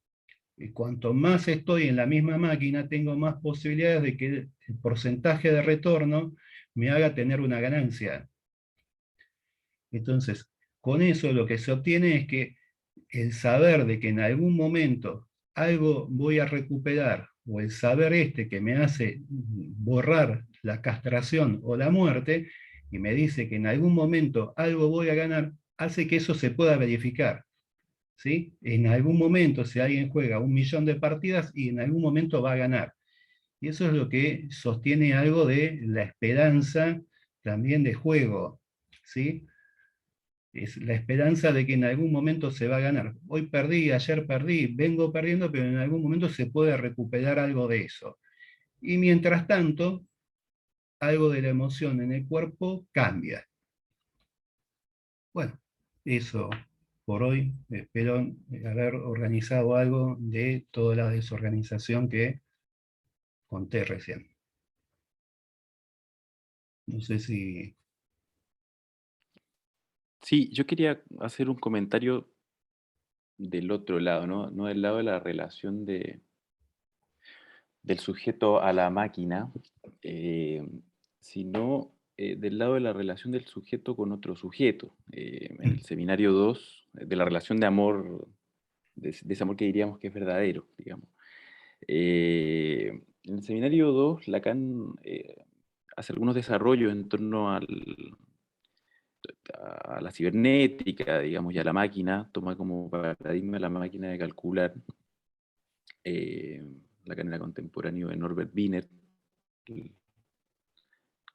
Y cuanto más estoy en la misma máquina, tengo más posibilidades de que el porcentaje de retorno me haga tener una ganancia. Entonces, con eso lo que se obtiene es que el saber de que en algún momento algo voy a recuperar, o el saber que me hace borrar la castración o la muerte, y me dice que en algún momento algo voy a ganar, hace que eso se pueda verificar. ¿Sí? En algún momento, si alguien juega 1.000.000 de partidas, y en algún momento va a ganar. Y eso es lo que sostiene algo de la esperanza también de juego. ¿Sí? Es la esperanza de que en algún momento se va a ganar. Hoy perdí, ayer perdí, vengo perdiendo, pero en algún momento se puede recuperar algo de eso. Y mientras tanto, algo de la emoción en el cuerpo cambia. Bueno, eso por hoy. Espero haber organizado algo de toda la desorganización que conté recién. No sé si... Sí, yo quería hacer un comentario del otro lado, ¿no? No del lado de la relación del sujeto a la máquina, eh, sino del lado de la relación del sujeto con otro sujeto. En el seminario 2, de la relación de amor, de ese amor que diríamos que es verdadero, digamos. En el seminario 2, Lacan hace algunos desarrollos en torno a la cibernética, digamos, y a la máquina, toma como paradigma la máquina de calcular. Lacan era contemporáneo de Norbert Wiener, el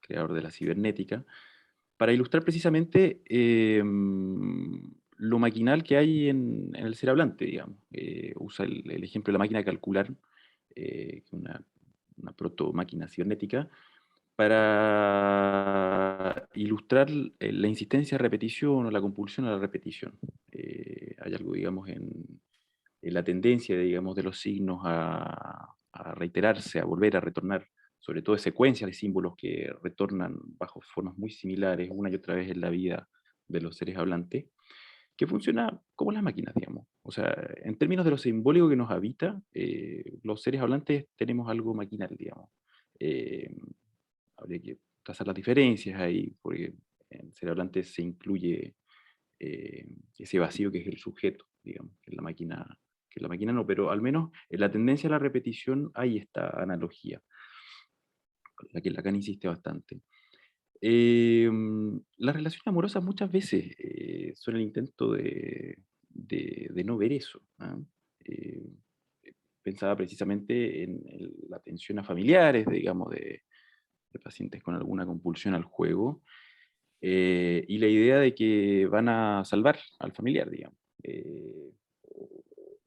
creador de la cibernética, para ilustrar precisamente lo maquinal que hay en el ser hablante, digamos. Usa el ejemplo de la máquina de calcular, una proto-máquina cibernética, para ilustrar la insistencia a repetición o la compulsión a la repetición. Hay algo, digamos, en la tendencia, digamos, de los signos a reiterarse, a volver a retornar, sobre todo de secuencias de símbolos que retornan bajo formas muy similares una y otra vez en la vida de los seres hablantes, que funciona como las máquinas, digamos. O sea, en términos de lo simbólico que nos habita, los seres hablantes tenemos algo maquinal, digamos. Eh, Habría que trazar las diferencias ahí, porque en ser hablante se incluye ese vacío que es el sujeto, digamos, que la máquina no, pero al menos en la tendencia a la repetición hay esta analogía, con la que Lacan insiste bastante. Las relaciones amorosas muchas veces son el intento de no ver eso. ¿Ah? Eh, Pensaba precisamente en la atención a familiares, digamos, de pacientes con alguna compulsión al juego, y la idea de que van a salvar al familiar, digamos.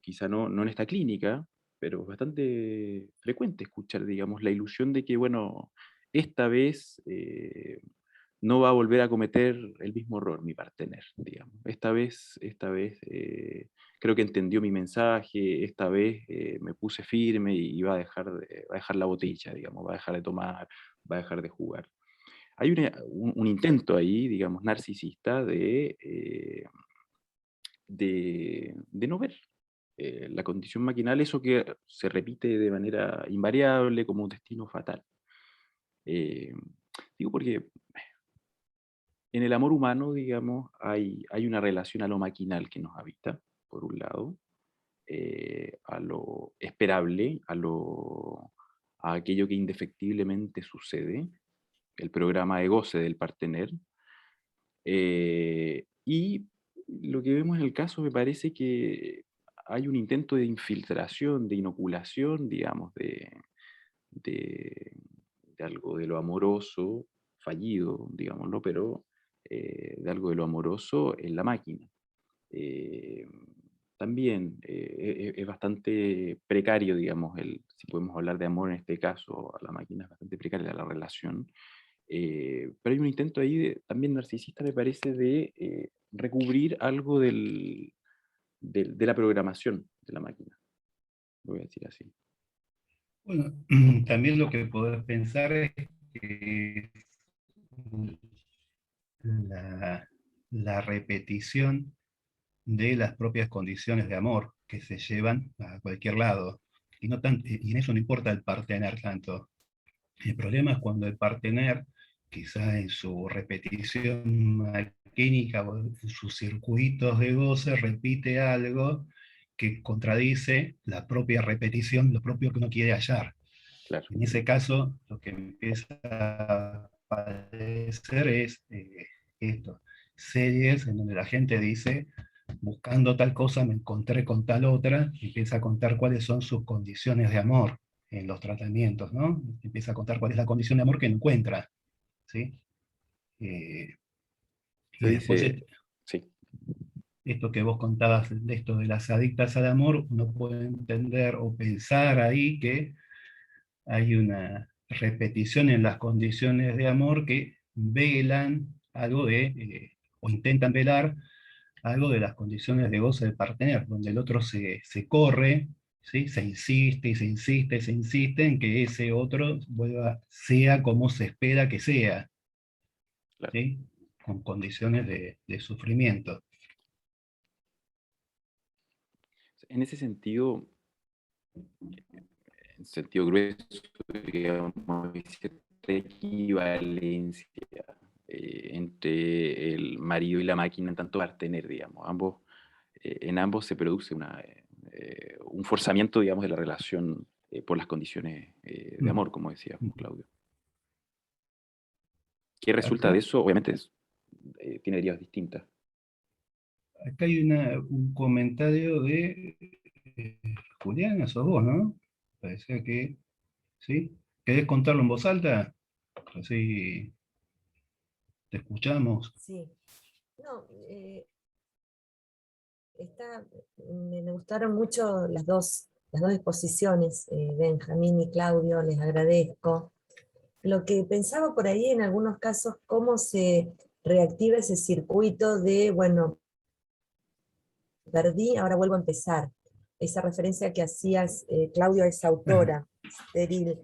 Quizá no en esta clínica, pero es bastante frecuente escuchar, digamos, la ilusión de que, bueno, esta vez no va a volver a cometer el mismo error mi partener, digamos. Esta vez creo que entendió mi mensaje, esta vez me puse firme y va a dejar la botella, digamos, va a dejar de tomar, va a dejar de jugar. Hay un intento ahí, digamos, narcisista de no ver la condición maquinal, eso que se repite de manera invariable como un destino fatal. Eh, Digo porque en el amor humano, digamos, hay una relación a lo maquinal que nos habita, por un lado, a lo esperable, a aquello que indefectiblemente sucede, el programa de goce del partener. Y lo que vemos en el caso me parece que hay un intento de infiltración, de inoculación, digamos, de, de algo de lo amoroso, fallido, digámoslo, pero de algo de lo amoroso en la máquina. Eh, También es bastante precario, digamos, si podemos hablar de amor en este caso, a la máquina es bastante precaria la relación, pero hay un intento ahí también narcisista, me parece, de recubrir algo de la programación de la máquina. Lo voy a decir así. Bueno, también lo que podés pensar es que la, la repetición de las propias condiciones de amor que se llevan a cualquier lado. Y en eso no importa el partener tanto. El problema es cuando el partener, quizá en su repetición maquínica o en sus circuitos de goce, repite algo que contradice la propia repetición, lo propio que uno quiere hallar. Claro. En ese caso, lo que empieza a aparecer es esto, series en donde la gente dice, buscando tal cosa me encontré con tal otra, y empieza a contar cuáles son sus condiciones de amor en los tratamientos, ¿no? Empieza a contar cuál es la condición de amor que encuentra, ¿sí? Se Y después, dice, sí. esto que vos contabas, de esto de las adictas al amor, uno puede entender o pensar ahí que hay una repetición en las condiciones de amor que velan algo o intentan velar algo de las condiciones de goce del partener, donde el otro se corre, ¿sí? Se insiste y se insiste y se insiste en que ese otro sea como se espera que sea, Claro. ¿sí? Con condiciones de sufrimiento. En ese sentido, en sentido grueso, digamos, hay cierta equivalencia entre el marido y la máquina en tanto partener, digamos. En ambos se produce un forzamiento, digamos, de la relación por las condiciones de amor, como decía Claudio. ¿Qué resulta de eso? Obviamente tiene derivas distintas. Acá hay un comentario de Juliana, sos vos, ¿no? Parecía que, ¿sí? ¿Querés contarlo en voz alta? Así te escuchamos. Sí. No, me gustaron mucho las dos exposiciones, Benjamín y Claudio, les agradezco. Lo que pensaba por ahí en algunos casos, cómo se reactiva ese circuito de, bueno, perdí, ahora vuelvo a empezar. Esa referencia que hacías, Claudio, a esa autora, Steril,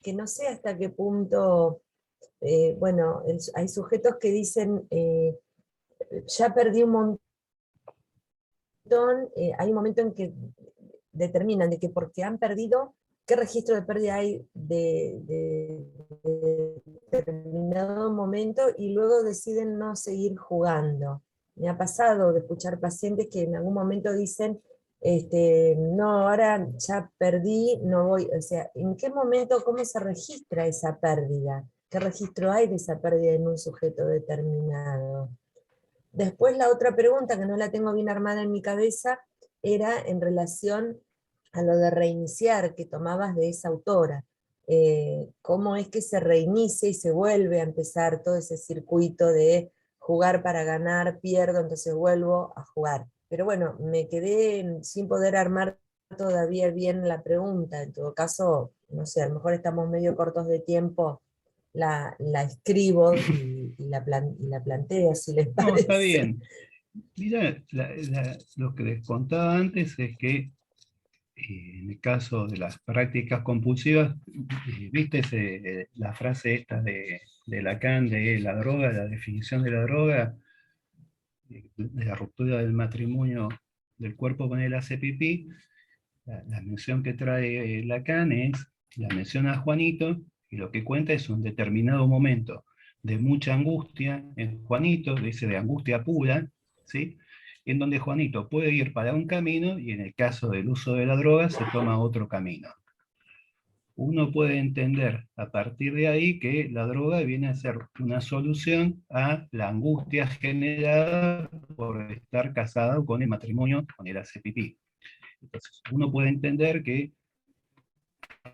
que no sé hasta qué punto, bueno, hay sujetos que dicen, ya perdí un montón, hay un momento en que determinan de que porque han perdido, qué registro de pérdida hay de determinado momento, y luego deciden no seguir jugando. Me ha pasado de escuchar pacientes que en algún momento dicen, no, ahora ya perdí, no voy. O sea, ¿en qué momento, cómo se registra esa pérdida? ¿Qué registro hay de esa pérdida en un sujeto determinado? Después la otra pregunta, que no la tengo bien armada en mi cabeza, era en relación a lo de reiniciar que tomabas de esa autora. ¿Cómo es que se reinicia y se vuelve a empezar todo ese circuito de jugar para ganar, pierdo, entonces vuelvo a jugar? Pero bueno, me quedé sin poder armar todavía bien la pregunta. En todo caso, no sé, a lo mejor estamos medio cortos de tiempo, la escribo y la planteo, si les parece. No, está bien. Mira, lo que les contaba antes es que en el caso de las prácticas compulsivas, viste la frase esta de Lacan de la droga, la definición de la droga, de la ruptura del matrimonio del cuerpo con el hace pipí. La mención que trae Lacan es la mención a Juanito, y lo que cuenta es un determinado momento de mucha angustia en Juanito, dice de angustia pura, ¿sí? En donde Juanito puede ir para un camino y en el caso del uso de la droga se toma otro camino. Uno puede entender a partir de ahí que la droga viene a ser una solución a la angustia generada por estar casado con el matrimonio con el hace pipí. Entonces, uno puede entender que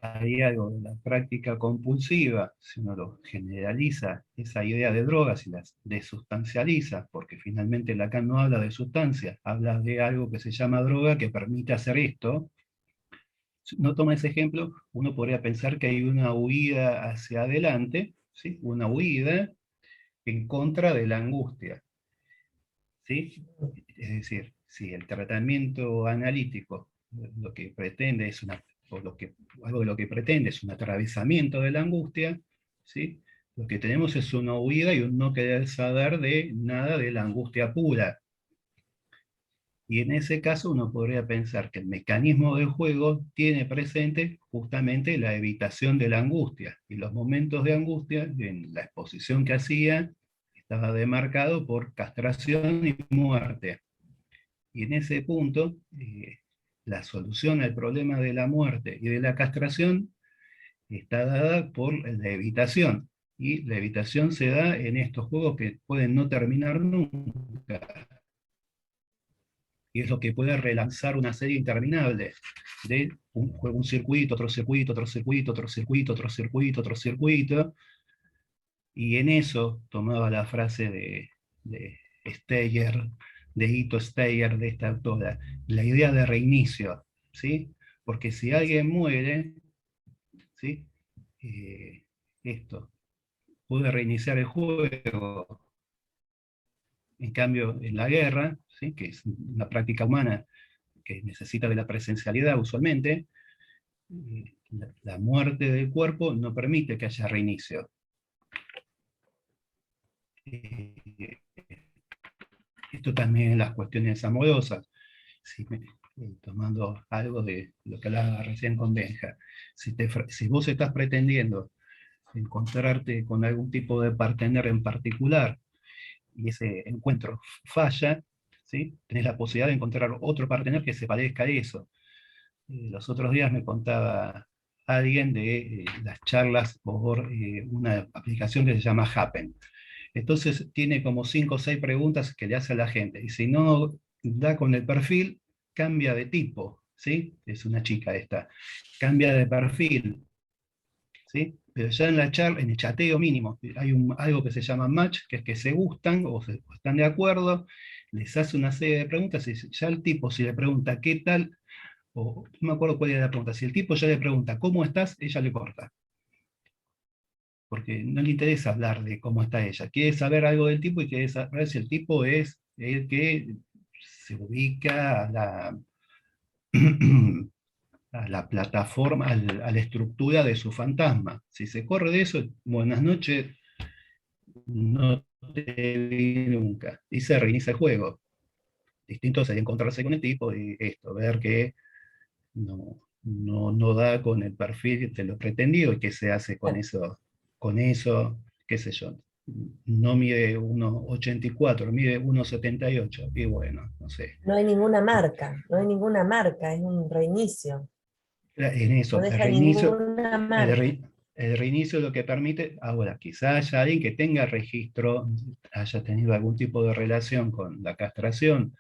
hay algo de la práctica compulsiva, si uno lo generaliza, esa idea de drogas y las desustancializa, porque finalmente Lacan no habla de sustancia, habla de algo que se llama droga que permite hacer esto. Si uno toma ese ejemplo, uno podría pensar que hay una huida hacia adelante, ¿sí? Una huida en contra de la angustia, ¿sí? Es decir, si el tratamiento analítico lo que pretende es algo de lo que pretende es un atravesamiento de la angustia, ¿sí? Lo que tenemos es una huida y un no querer saber de nada de la angustia pura. Y en ese caso uno podría pensar que el mecanismo del juego tiene presente justamente la evitación de la angustia. Y los momentos de angustia, en la exposición que hacía, estaba demarcado por castración y muerte. Y en ese punto, la solución al problema de la muerte y de la castración está dada por la evitación. Y la evitación se da en estos juegos que pueden no terminar nunca. Y es lo que puede relanzar una serie interminable de un circuito, otro circuito, otro circuito, otro circuito, otro circuito, otro circuito. Y en eso tomaba la frase de Steyer, de Ito Steyer, de esta autora, la idea de reinicio, ¿sí? Porque si alguien muere, ¿sí? Esto puede reiniciar el juego. En cambio, en la guerra, ¿sí? Que es una práctica humana que necesita de la presencialidad usualmente, la muerte del cuerpo no permite que haya reinicio. Esto también en las cuestiones amorosas, si tomando algo de lo que hablaba recién con Benja, si vos estás pretendiendo encontrarte con algún tipo de partener en particular y ese encuentro falla, ¿sí? Tenés la posibilidad de encontrar otro partener que se parezca a eso. Los otros días me contaba alguien de las charlas por una aplicación que se llama Happen. Entonces tiene como 5 o 6 preguntas que le hace a la gente. Y si no da con el perfil, cambia de tipo, ¿sí? Es una chica esta. Cambia de perfil, ¿sí? Pero ya en la charla, en el chateo mínimo, hay algo que se llama match, que es que se gustan o están de acuerdo, les hace una serie de preguntas y ya el tipo, si le pregunta qué tal, o no me acuerdo cuál era la pregunta, si el tipo ya le pregunta cómo estás, ella le corta. Porque no le interesa hablar de cómo está ella, quiere saber algo del tipo y quiere saber si el tipo es el que se ubica a la plataforma, a la estructura de su fantasma. Si se corre de eso, buenas noches, no te vi nunca. Y se reinicia el juego. Distinto sería encontrarse con el tipo y esto, ver que no da con el perfil de lo pretendido y qué se hace con eso, qué sé yo. No mide 1,84, mide 1,78. Y bueno, no sé. No hay ninguna marca, no hay ninguna marca, es un reinicio. En No eso, deja ninguna marca. el reinicio es lo que permite, ahora, quizá haya alguien que tenga registro, haya tenido algún tipo de relación con la castración,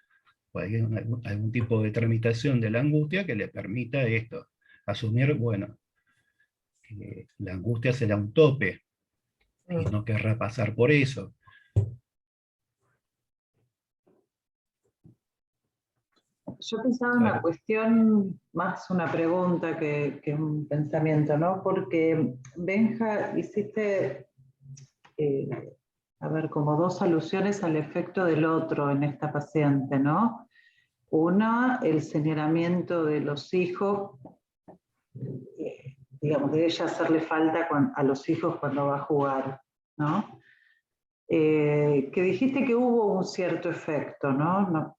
o algún tipo de tramitación de la angustia que le permita esto, asumir, bueno, que la angustia será un tope y no querrá pasar por eso. Yo pensaba en una cuestión, más una pregunta que un pensamiento, ¿no? Porque, Benja, hiciste, a ver, como 2 alusiones al efecto del otro en esta paciente, ¿no? Una, el señalamiento de los hijos, digamos, de ella hacerle falta a los hijos cuando va a jugar, ¿no? Que dijiste que hubo un cierto efecto, ¿no?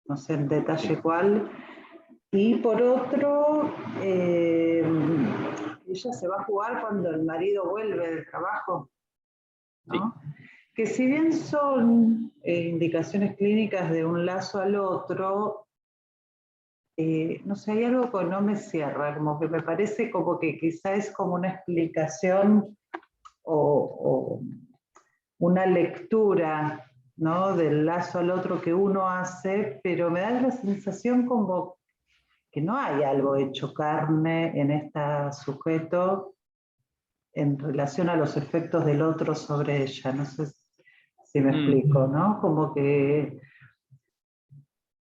No sé en detalle cuál. Y por otro, ella se va a jugar cuando el marido vuelve del trabajo, ¿no? Sí. Que si bien son indicaciones clínicas de un lazo al otro, no sé, hay algo que no me cierra, como que me parece como que quizá es como una explicación o una lectura, ¿no? Del lazo al otro que uno hace, pero me da la sensación como que no hay algo hecho carne en este sujeto en relación a los efectos del otro sobre ella. No sé si me explico, ¿no? Como que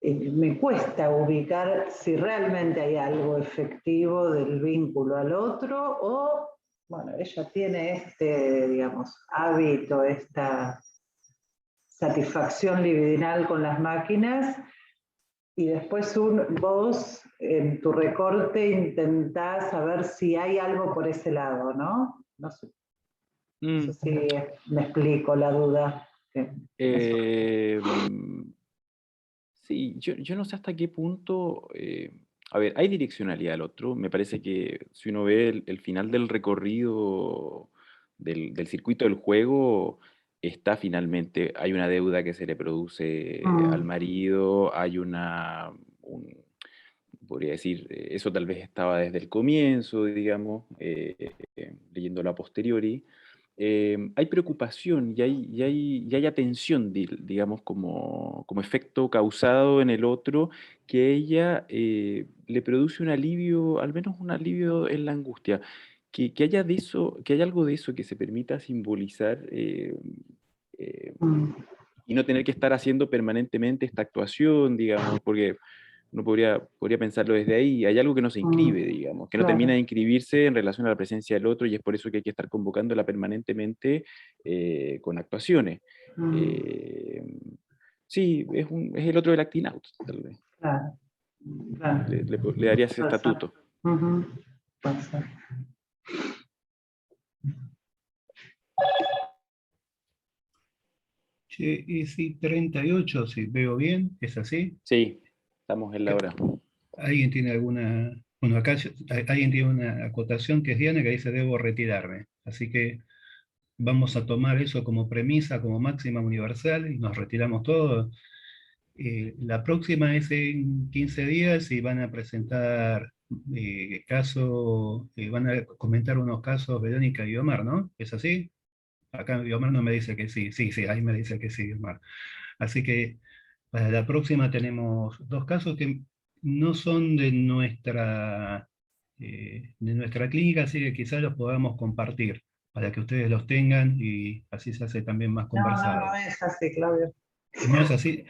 me cuesta ubicar si realmente hay algo efectivo del vínculo al otro o, bueno, ella tiene este, digamos, hábito, esta satisfacción libidinal con las máquinas y después vos en tu recorte intentás saber si hay algo por ese lado, ¿no? No sé, no sé si me explico la duda. Sí, yo no sé hasta qué punto, a ver, hay direccionalidad al otro. Me parece que si uno ve el final del recorrido del circuito del juego, está finalmente, hay una deuda que se le produce al marido, hay podría decir, eso tal vez estaba desde el comienzo, digamos, leyéndolo a posteriori. Hay preocupación y hay atención, digamos, como efecto causado en el otro, que ella le produce un alivio, al menos un alivio en la angustia. Que haya de eso, que haya algo de eso que se permita simbolizar, eh, y no tener que estar haciendo permanentemente esta actuación, digamos, porque uno podría pensarlo desde ahí. Hay algo que no se inscribe, digamos, que no Claro. termina de inscribirse en relación a la presencia del otro, y es por eso que hay que estar convocándola permanentemente con actuaciones. Sí, es el otro del acting out, tal vez. Claro. Claro. Le daría ese Puede ser. estatuto. Puede ser. Che, y si 38, si veo bien, ¿es así? Sí, estamos en la hora. ¿Alguien tiene alguna... Bueno, acá alguien tiene una acotación que es Diana, que dice debo retirarme. Así que vamos a tomar eso como premisa, como máxima universal, y nos retiramos todos. La próxima es en 15 días y van a presentar van a comentar unos casos Verónica y Omar, ¿no? ¿Es así? Acá Omar no me dice que sí, sí, ahí me dice que sí, Omar. Así que para la próxima tenemos dos casos que no son de nuestra clínica, así que quizás los podamos compartir para que ustedes los tengan y así se hace también más conversado. No es así, Claudio. No es así,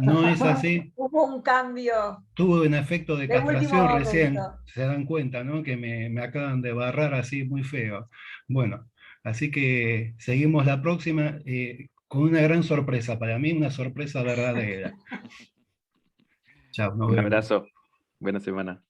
no es así. Hubo un cambio Tuve un efecto de de último castración recién, momento. se dan cuenta, ¿no? Que me acaban de barrar así muy feo. Bueno, así que seguimos la próxima con una gran sorpresa, para mí una sorpresa verdadera. Chao, nos Un vemos. abrazo. Buena semana.